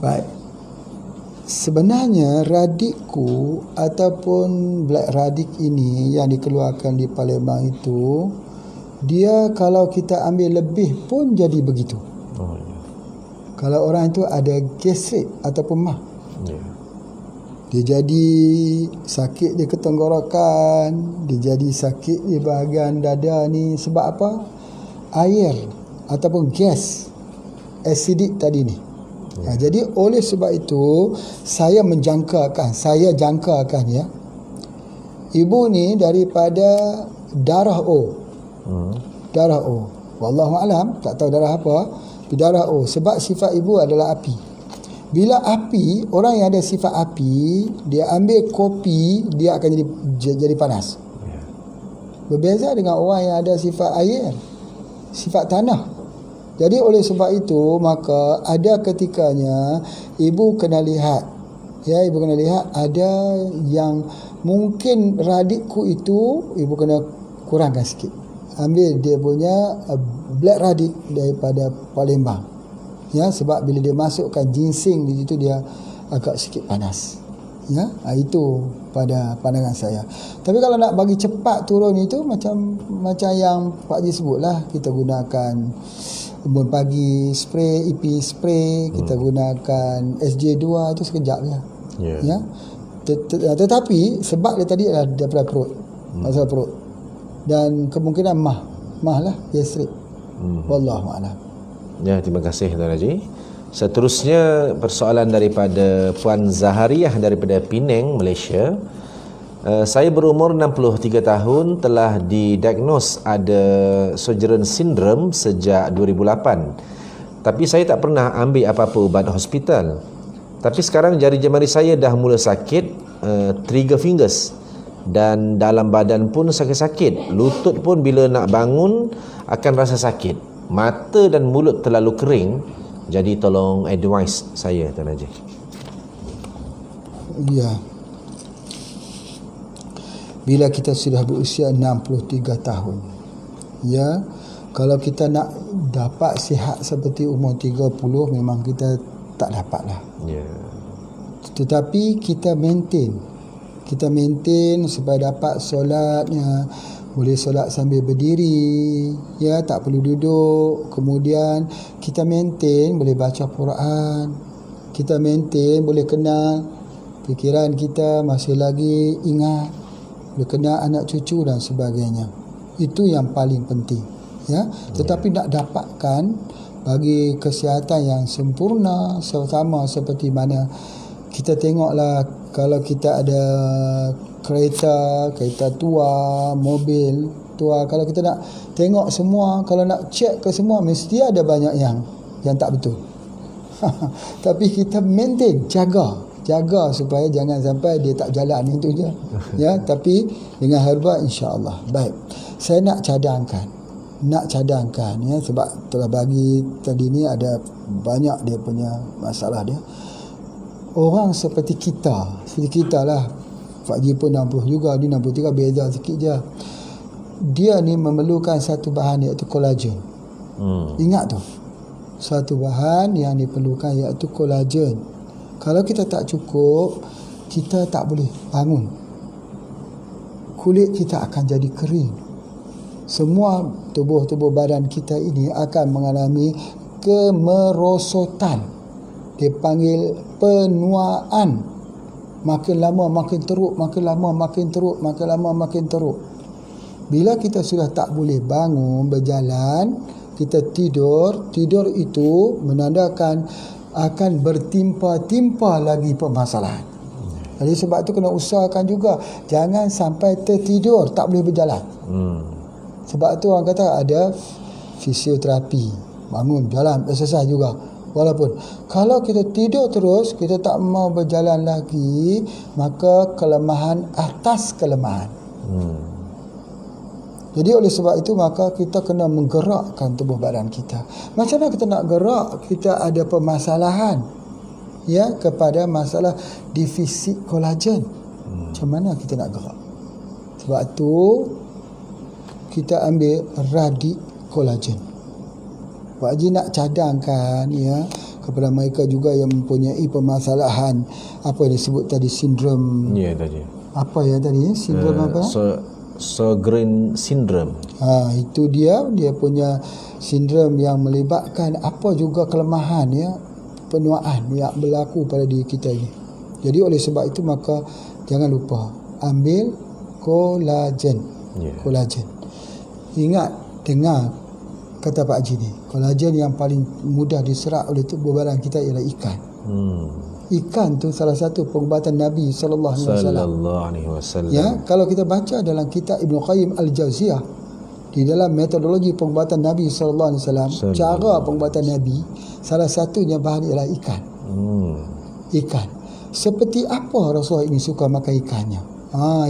Baik. Sebenarnya Radixku ataupun Black Radix ini yang dikeluarkan di Palembang itu, dia kalau kita ambil lebih pun jadi begitu. Kalau orang itu ada gastrik ataupun mah, dia jadi sakit di tenggorokan, dia jadi sakit di bahagian dada ni. Sebab apa? Air ataupun gas asidik tadi ni. Jadi oleh sebab itu saya jangkakan ya, ibu ni daripada darah O. Darah O. Wallahu alam, tak tahu darah apa. Darah O, sebab sifat ibu adalah api. Bila api, orang yang ada sifat api, dia ambil kopi, dia akan jadi panas. Berbeza dengan orang yang ada sifat air, sifat tanah. Jadi oleh sebab itu maka ada ketikanya ibu kena lihat, ya, ibu kena lihat ada yang mungkin radikku itu ibu kena kurangkan sikit. Ambil dia punya black radik daripada Palembang. Ya, sebab bila dia masukkan ginseng di situ dia agak sikit panas. Ya, itu pada pandangan saya. Tapi kalau nak bagi cepat turun itu macam yang Pak Haji sebutlah, kita gunakan embun pagi spray, EP spray, kita gunakan SJ2 itu sekejap je. Ya. Tetapi sebab dia tadi adalah daripada perut. Masalah perut. Dan kemungkinan mah lah gastrik. Wallahu a'lam. Ya, terima kasih Tuan Haji. Seterusnya persoalan daripada Puan Zahariah daripada Penang, Malaysia. Saya berumur 63 tahun, telah didiagnos ada Sjögren's syndrome sejak 2008. Tapi saya tak pernah ambil apa-apa ubat hospital. Tapi sekarang jari-jemari saya dah mula sakit, trigger fingers, dan dalam badan pun sakit-sakit. Lutut pun bila nak bangun akan rasa sakit. Mata dan mulut terlalu kering. Jadi tolong advice saya, Tuan Haji. Ya. Bila kita sudah berusia 63 tahun, ya, kalau kita nak dapat sihat seperti umur 30 memang kita tak dapat lah. Ya. Tetapi kita maintain supaya dapat solatnya, boleh solat sambil berdiri, ya, tak perlu duduk. Kemudian kita maintain boleh baca Quran, kita maintain boleh kenal, fikiran kita masih lagi ingat, boleh kenal anak cucu dan sebagainya. Itu yang paling penting, ya. Tetapi nak dapatkan bagi kesihatan yang sempurna sama seperti mana kita tengoklah, kalau kita ada kereta tua, mobil tua, kalau kita nak tengok semua, kalau nak check ke semua, mesti ada banyak yang tak betul. Tapi kita maintain, jaga supaya jangan sampai dia tak jalan, itu je. Ya, tapi dengan herba insya-Allah. Baik. Saya nak cadangkan ya, sebab telah bagi tadi ni ada banyak dia punya masalah dia. Orang seperti kita lah, Pak Haji pun 60 juga, dia 63, beza sikit je. Dia ni memerlukan satu bahan iaitu kolagen. Ingat tu, satu bahan yang diperlukan iaitu kolagen. Kalau kita tak cukup, kita tak boleh bangun. Kulit kita akan jadi kering. Semua tubuh badan kita ini akan mengalami kemerosotan. Dipanggil penuaan. Makin lama makin teruk, makin lama makin teruk, makin lama makin teruk. Bila kita sudah tak boleh bangun, berjalan, kita tidur itu menandakan akan bertimpa-timpa lagi permasalahan. Jadi sebab tu kena usahakan juga jangan sampai tertidur, tak boleh berjalan. Sebab tu orang kata ada fisioterapi, bangun, jalan, exercise juga. Walaupun kalau kita tidur terus, kita tak mau berjalan lagi, maka kelemahan atas kelemahan. Jadi oleh sebab itu maka kita kena menggerakkan tubuh badan kita. Macam mana kita nak gerak? Kita ada permasalahan, ya, kepada masalah defisit kolagen. Macam mana kita nak gerak? Sebab tu kita ambil radik kolagen. Pak Haji nak cadangkan, ya, kepada mereka juga yang mempunyai permasalahan apa yang disebut tadi, sindrom. Ya, tadi. Apa yang tadi? Sindrom apa? Sjögren's syndrome. Itu dia punya sindrom yang melibatkan apa juga kelemahan, ya, penuaan yang berlaku pada diri kita ini. Jadi oleh sebab itu maka jangan lupa ambil kolagen. Kolagen. Ingat, dengar kata Pak Haji ni, kolagen yang paling mudah diserap oleh tubuh badan kita ialah ikan. Ikan tu salah satu pengubatan Nabi sallallahu alaihi wasallam. Ya, kalau kita baca dalam kitab Ibnu Qayyim Al-Jauziyah, di dalam metodologi pengubatan Nabi sallallahu alaihi wasallam, cara pengubatan Nabi, salah satunya bahan ialah ikan. Ikan. Seperti apa Rasulullah ini suka makan ikannya?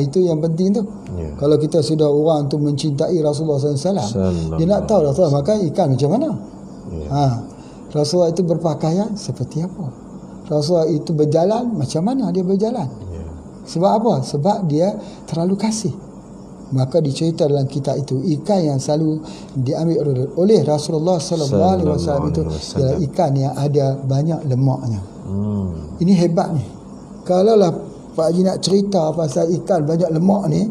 Itu yang penting tu. Kalau kita sudah orang tu mencintai Rasulullah SAW, dia nak tahu Rasulullah makan ikan macam mana. Rasulullah itu berpakaian seperti apa? Rasulullah itu berjalan macam mana dia berjalan? Sebab apa? Sebab dia terlalu kasih. Maka dicerita dalam kitab itu, ikan yang selalu diambil oleh Rasulullah sallallahu alaihi wasallam itu ialah ikan yang ada banyak lemaknya. Ini hebat ni. Kalaulah Pak Haji nak cerita pasal ikan banyak lemak ni,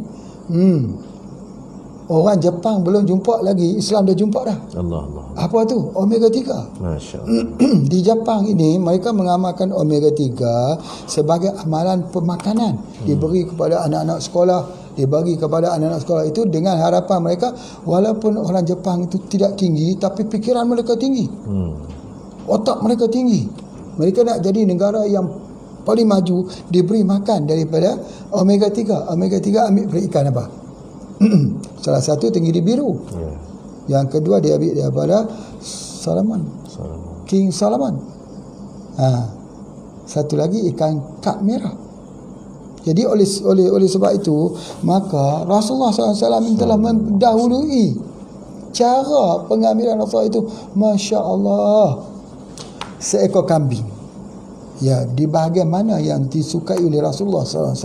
orang Jepang belum jumpa lagi, Islam dah jumpa dah. Allah. Apa tu? Omega 3. Masya-Allah. Di Jepang ini mereka mengamalkan omega 3 sebagai amalan pemakanan. Diberi kepada anak-anak sekolah, dibagi kepada anak-anak sekolah itu dengan harapan mereka walaupun orang Jepang itu tidak tinggi tapi fikiran mereka tinggi. Otak mereka tinggi. Mereka nak jadi negara yang paling maju, diberi makan daripada omega 3. Omega 3 ambil dari ikan apa? Salah satu tenggiri biru. Yang kedua dia ambil daripada Salmon. King Salmon. Satu lagi ikan kap merah. Jadi oleh sebab itu, maka Rasulullah SAW telah mendahului cara pengambilan Rasulullah itu. Masya Allah, seekor kambing, ya, di bahagian mana yang disukai oleh Rasulullah SAW.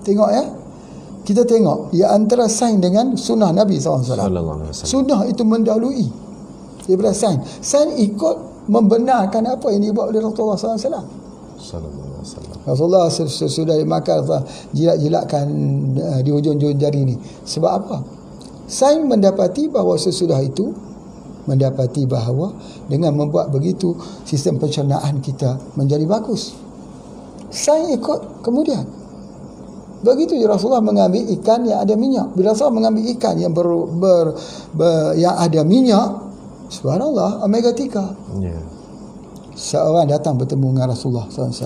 Tengok ya, kita tengok ya, antara sains dengan sunnah Nabi SAW. Sunnah itu mendahului daripada sains. Sains ikut membenarkan apa yang dibuat oleh Rasulullah SAW. Rasulullah sesudah dimakan jilat-jilatkan di hujung-hujung jari ni. Sebab apa? Sains mendapati bahawa sesudah itu, mendapati bahawa dengan membuat begitu sistem pencernaan kita menjadi bagus. Sains ikut kemudian. Begitu je Rasulullah mengambil ikan yang ada minyak. Bila Rasulullah mengambil ikan yang yang ada minyak, subhanallah, omega 3. Seorang datang bertemu dengan Rasulullah SAW.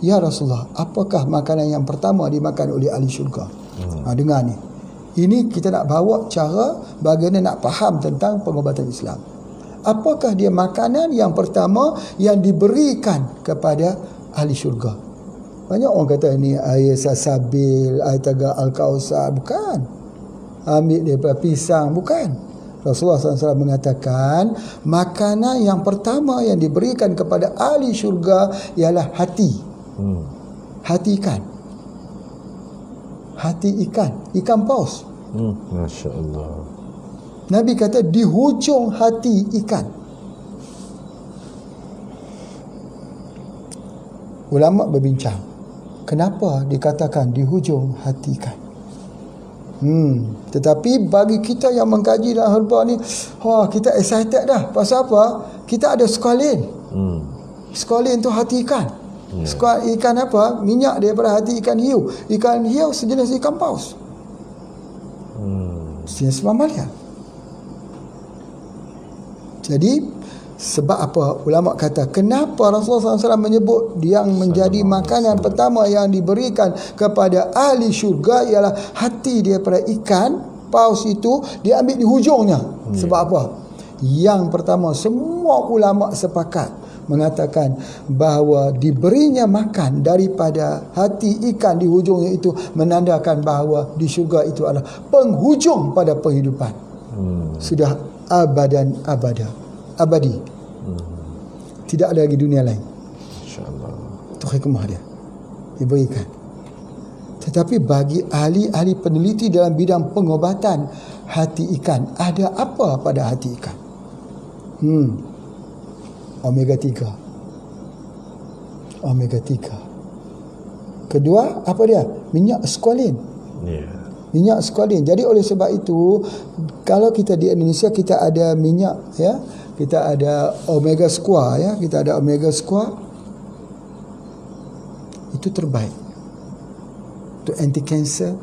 Ya Rasulullah, apakah makanan yang pertama dimakan oleh ahli syurga? Dengar ni. Ini kita nak bawa cara bagaimana nak faham tentang pengobatan Islam. Apakah dia makanan yang pertama yang diberikan kepada ahli syurga? Banyak orang kata ni air salsabil, air taga al-kausar. Bukan. Ambil daripada pisang. Bukan. Rasulullah SAW mengatakan makanan yang pertama yang diberikan kepada ahli syurga ialah hati. Hati ikan. Hati ikan. Ikan paus. Masya Allah. Nabi kata di hujung hati ikan. Ulama berbincang, kenapa dikatakan di hujung hati ikan? Tetapi bagi kita yang mengkaji dalam herba ni, kita excited dah. Pasal apa? Kita ada squalene. Squalene tu hati ikan. Ikan apa? Minyak daripada hati ikan hiu. Ikan hiu sejenis ikan paus. Sejenis mamalia. Jadi sebab apa ulama kata kenapa Rasulullah SAW menyebut yang menjadi makanan pertama yang diberikan kepada ahli syurga ialah hati daripada ikan paus itu diambil di hujungnya. Sebab apa? Yang pertama, semua ulama sepakat mengatakan bahawa diberinya makan daripada hati ikan di hujungnya itu menandakan bahawa di syurga itu adalah penghujung pada kehidupan. Sudah abadan abadi. Tidak ada lagi dunia lain. InsyaAllah. Itu hikmah dia diberikan. Tetapi bagi ahli-ahli peneliti dalam bidang pengobatan hati ikan, ada apa pada hati ikan? Omega 3. Omega 3. Kedua, apa dia? Minyak squalene. Minyak squalene. Jadi oleh sebab itu, kalau kita di Indonesia kita ada minyak, ya, kita ada omega square, ya, kita ada omega square. Itu terbaik. Itu anti cancer.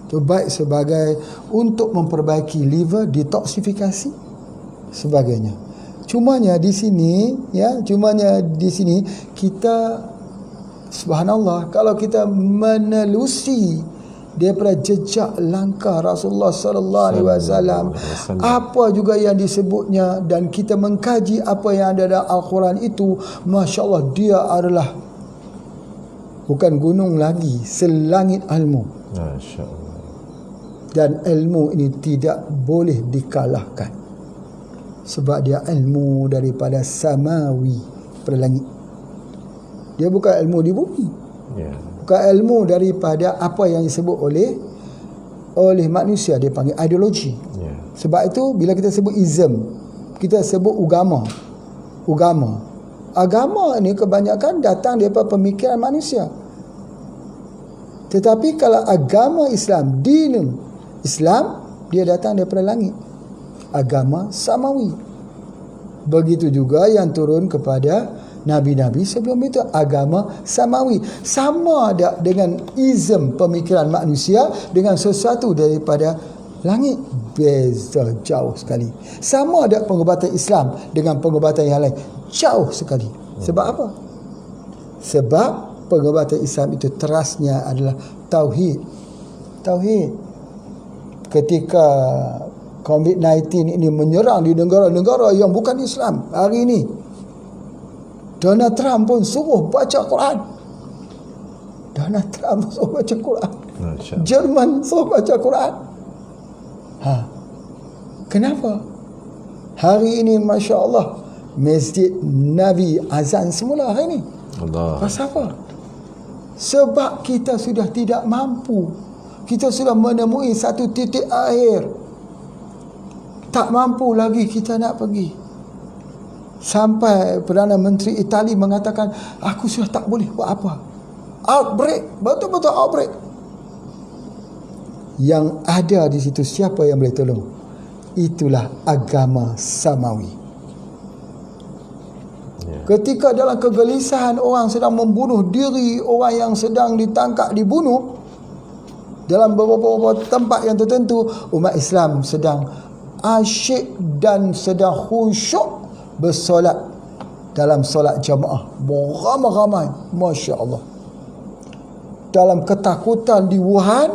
Terbaik sebagai untuk memperbaiki liver, detoksifikasi sebagainya. Cumanya di sini, ya, kita subhanallah, kalau kita menelusi daripada jejak langkah Rasulullah sallallahu alaihi wasallam, apa juga yang disebutnya, dan kita mengkaji apa yang ada dalam Al-Quran itu, masya-Allah, dia adalah bukan gunung lagi, selangit ilmu. Masya-Allah. Dan ilmu ini tidak boleh dikalahkan, sebab dia ilmu daripada samawi, pada langit. Dia bukan ilmu di bumi, bukan ilmu daripada apa yang disebut oleh manusia, dia panggil ideologi. Sebab itu bila kita sebut ism, kita sebut agama ni kebanyakan datang daripada pemikiran manusia. Tetapi kalau agama Islam, dinul Islam, dia datang daripada langit, agama samawi. Begitu juga yang turun kepada nabi-nabi sebelum itu, agama samawi. Sama ada dengan ism, pemikiran manusia, dengan sesuatu daripada langit? Beza jauh sekali. Sama ada pengobatan Islam dengan pengobatan yang lain? Jauh sekali. Sebab apa? Sebab pengobatan Islam itu terasnya adalah tauhid. Ketika COVID-19 ini menyerang di negara-negara yang bukan Islam hari ini, Donald Trump pun suruh baca Quran. Jerman suruh baca Quran. Kenapa? Hari ini Masya Allah, Masjid Nabi azan semula hari ini. Pasal apa? Sebab kita sudah tidak mampu. Kita sudah menemui satu titik akhir. Tak mampu lagi kita nak pergi. Sampai Perdana Menteri Itali mengatakan, aku sudah tak boleh buat apa. Outbreak, betul-betul outbreak. Yang ada di situ siapa yang boleh tolong? Itulah agama samawi. Ketika dalam kegelisahan orang sedang membunuh diri, orang yang sedang ditangkap dibunuh dalam beberapa tempat yang tertentu, umat Islam sedang asyik dan sedang khusyuk bersolat dalam solat jamaah beramai-ramai. Masya Allah. Dalam ketakutan di Wuhan,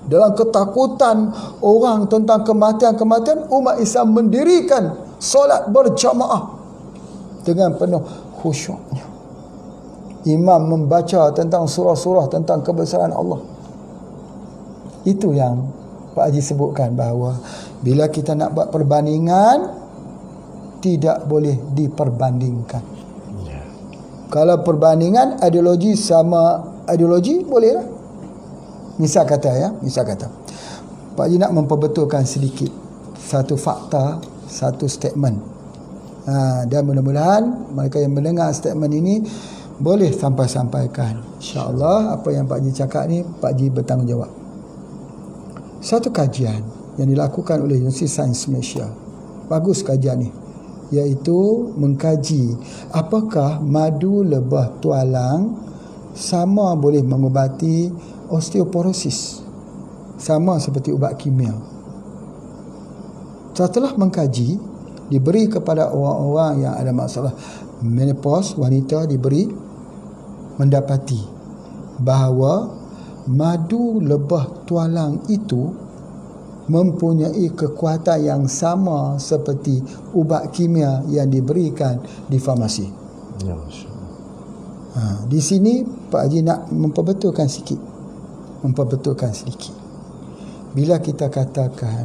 dalam ketakutan orang tentang kematian-kematian, umat Islam mendirikan solat berjamaah dengan penuh khusyuknya. Imam membaca tentang surah-surah tentang kebesaran Allah. Itu yang Pak Haji sebutkan, bahawa bila kita nak buat perbandingan, tidak boleh diperbandingkan. Kalau perbandingan ideologi sama ideologi, boleh lah. Misal kata Pak Haji nak memperbetulkan sedikit satu fakta, satu statement. Dan mudah-mudahan mereka yang mendengar statement ini boleh sampaikan. InsyaAllah apa yang Pak Haji cakap ni, Pak Haji bertanggungjawab. Satu kajian yang dilakukan oleh Universiti Sains Malaysia, bagus kajian ni, iaitu mengkaji apakah madu lebah tualang sama boleh mengubati osteoporosis, sama seperti ubat kimia. Setelah mengkaji, diberi kepada orang-orang yang ada masalah menopause, wanita diberi, mendapati bahawa madu lebah tualang itu mempunyai kekuatan yang sama seperti ubat kimia yang diberikan di farmasi. Di sini Pak Haji nak memperbetulkan sedikit. Bila kita katakan,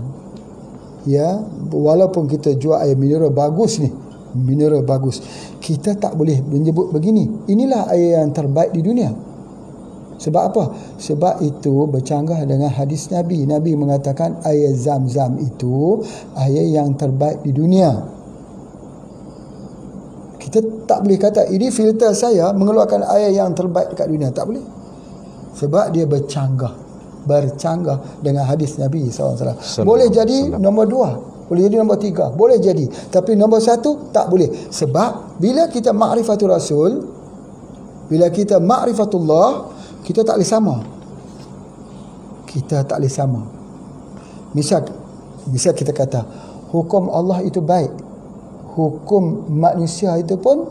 ya, walaupun kita jual air mineral bagus ni, kita tak boleh menyebut begini, inilah air yang terbaik di dunia. Sebab apa? Sebab itu bercanggah dengan hadis Nabi. Nabi mengatakan air Zam-Zam itu air yang terbaik di dunia. Kita tak boleh kata ini filter saya mengeluarkan air yang terbaik dekat dunia. Tak boleh. Sebab dia bercanggah dengan hadis Nabi SAW. Boleh jadi nombor 2, boleh jadi nombor 3, boleh jadi. Tapi nombor 1 tak boleh. Sebab bila kita ma'rifatul Rasul, bila kita ma'rifatullah, kita tak boleh sama. Misal kita kata hukum Allah itu baik, hukum manusia itu pun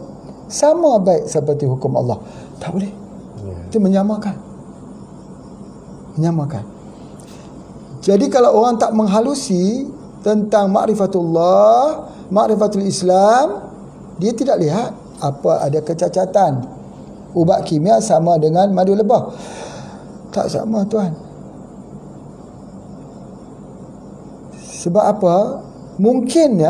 sama baik seperti hukum Allah. Tak boleh. Itu menyamakan. Jadi kalau orang tak menghalusi tentang ma'rifatullah, ma'rifatul Islam, dia tidak lihat apa ada kecacatan. Ubat kimia sama dengan madu lebah. Tak sama, tuan. Sebab apa? Mungkin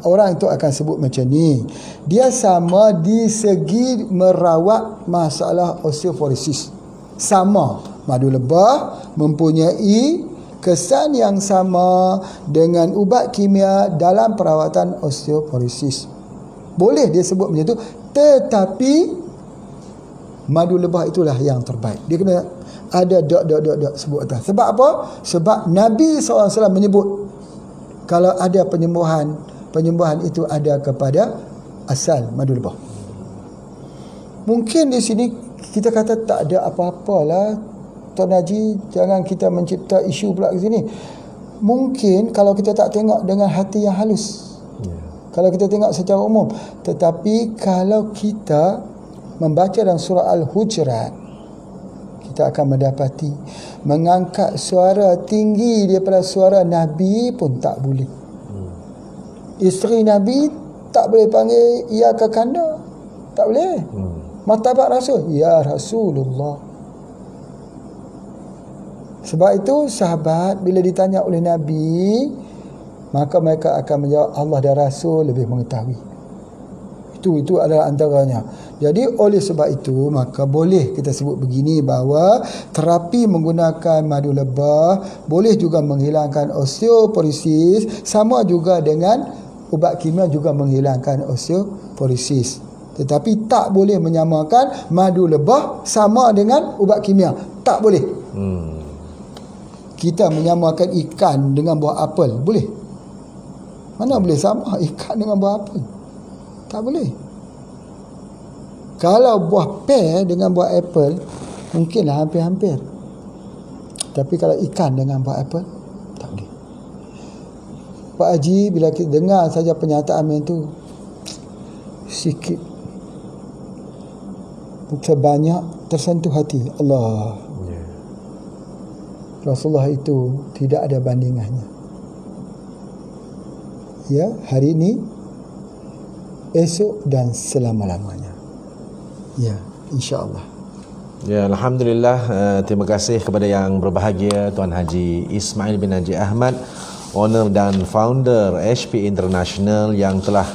orang itu akan sebut macam ni. Dia sama di segi merawat masalah osteoporosis. Sama. Madu lebah mempunyai kesan yang sama dengan ubat kimia dalam perawatan osteoporosis. Boleh dia sebut macam tu, tetapi madu lebah itulah yang terbaik. Dia kena ada dot sebut atas. Sebab apa? Sebab Nabi SAW menyebut kalau ada penyembuhan itu ada kepada asal madu lebah. Mungkin di sini kita kata tak ada apa-apalah Tuan Haji, jangan kita mencipta isu pula ke sini. Mungkin kalau kita tak tengok dengan hati yang halus, kalau kita tengok secara umum. Tetapi kalau kita membaca dalam surah Al-Hujurat, kita akan mendapati mengangkat suara tinggi daripada suara Nabi pun tak boleh. Isteri Nabi tak boleh panggil ya kakanda, tak boleh. Martabat Rasul, ya Rasulullah. Sebab itu sahabat bila ditanya oleh Nabi, maka mereka akan menjawab Allah dan Rasul lebih mengetahui. Itu adalah antaranya. Jadi oleh sebab itu maka boleh kita sebut begini bahawa terapi menggunakan madu lebah boleh juga menghilangkan osteoporosis, sama juga dengan ubat kimia juga menghilangkan osteoporosis. Tetapi tak boleh menyamakan madu lebah sama dengan ubat kimia. Tak boleh. Kita menyamakan ikan dengan buah apel, boleh? Mana boleh sama ikan dengan buah apel? Tak boleh. Kalau buah pear dengan buah apple, mungkinlah hampir-hampir. Tapi kalau ikan dengan buah apple, tak boleh. Pak Haji, bila kita dengar saja pernyataan itu, sikit sebanyak tersentuh hati. Allah. Rasulullah itu tidak ada bandingannya. Ya, hari ini, esok dan selama-lamanya. Ya, insya-Allah. Ya, alhamdulillah. Terima kasih kepada yang berbahagia Tuan Haji Ismail bin Haji Ahmad, owner dan founder HP International, yang telah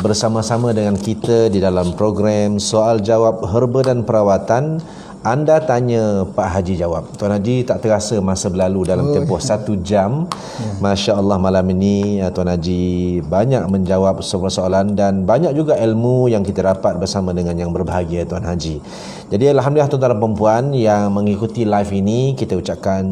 bersama-sama dengan kita di dalam program Soal Jawab Herba dan Perawatan. Anda tanya, Pak Haji jawab. Tuan Haji tak terasa masa berlalu dalam tempoh 1 jam. Masya Allah, malam ini Tuan Haji banyak menjawab soalan dan banyak juga ilmu yang kita dapat bersama dengan yang berbahagia Tuan Haji. Jadi alhamdulillah tuan-tuan dan puan yang mengikuti live ini, kita ucapkan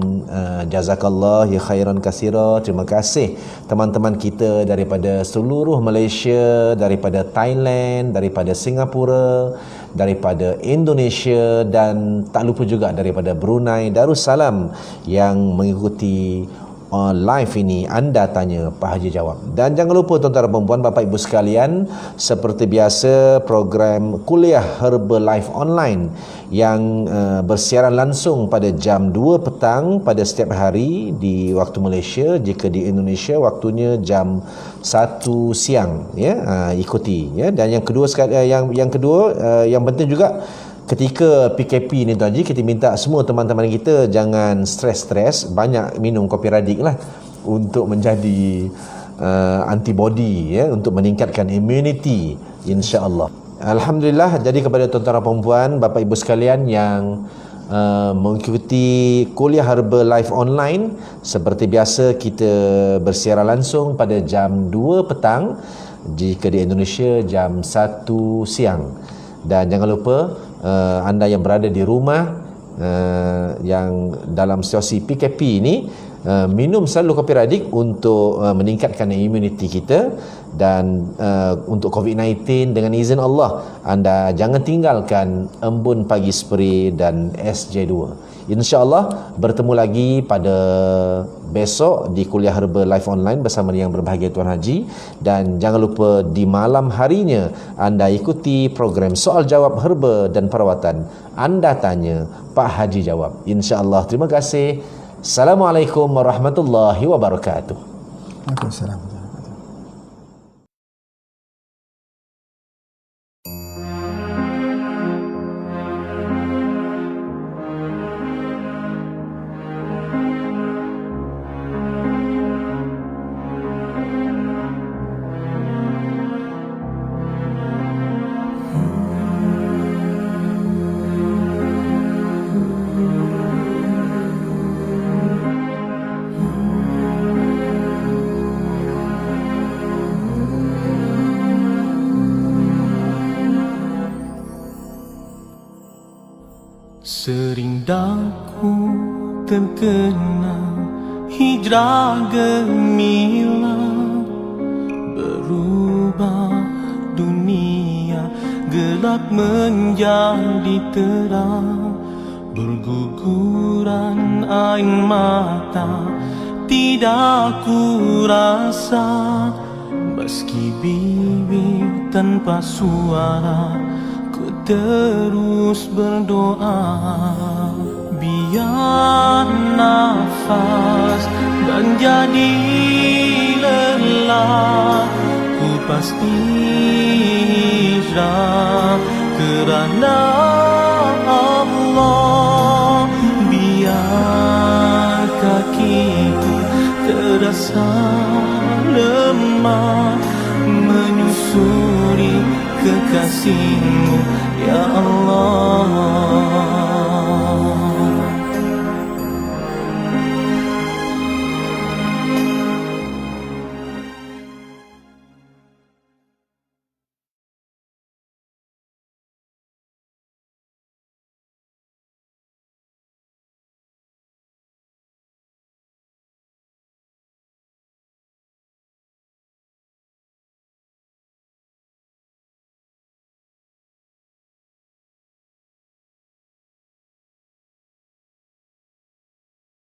jazakallah ya khairan katsira. Terima kasih teman-teman kita daripada seluruh Malaysia, daripada Thailand, daripada Singapura, daripada Indonesia, dan tak lupa juga daripada Brunei Darussalam yang mengikuti live ini. Anda tanya, Pak Haji jawab. Dan jangan lupa tuan-tuan dan puan, Bapak Ibu sekalian, seperti biasa program Kuliah Herbal Life Online yang bersiaran langsung pada jam 2 petang pada setiap hari di waktu Malaysia. Jika di Indonesia waktunya jam 1 siang, ya. Ikuti, ya. Dan yang kedua yang penting juga, ketika PKP ni Tuan Haji, kita minta semua teman-teman kita jangan stres-stres, banyak minum kopi radik lah untuk menjadi antibody, ya, untuk meningkatkan immunity, insya-Allah. Alhamdulillah. Jadi kepada tuan-tuan dan puan, Bapak Ibu sekalian yang mengikuti Kuliah Herbal Life Online, seperti biasa kita bersiaran langsung pada jam 2 petang, jika di Indonesia jam 1 siang. Dan jangan lupa anda yang berada di rumah yang dalam situasi PKP ini, minum selalu kopi radik untuk meningkatkan imuniti kita. Dan untuk COVID-19, dengan izin Allah, anda jangan tinggalkan embun pagi spray dan SJ2. InsyaAllah bertemu lagi pada besok di Kuliah Herbal Life Online bersama yang berbahagia Tuan Haji. Dan jangan lupa di malam harinya anda ikuti program Soal Jawab Herba dan Perawatan. Anda tanya, Pak Haji jawab. InsyaAllah. Terima kasih. Assalamualaikum warahmatullahi wabarakatuh. Waalaikumsalam. aku terkenang hijrah gemilang, berubah dunia gelap menjadi terang, berguguran air mata tidak ku rasa, meski bibir tanpa suara ku terus berdoa. Biar nafas menjadi lelah, ku pasti hijrah kerana Allah. Biar kakiku terasa lemah menyusuri kekasihmu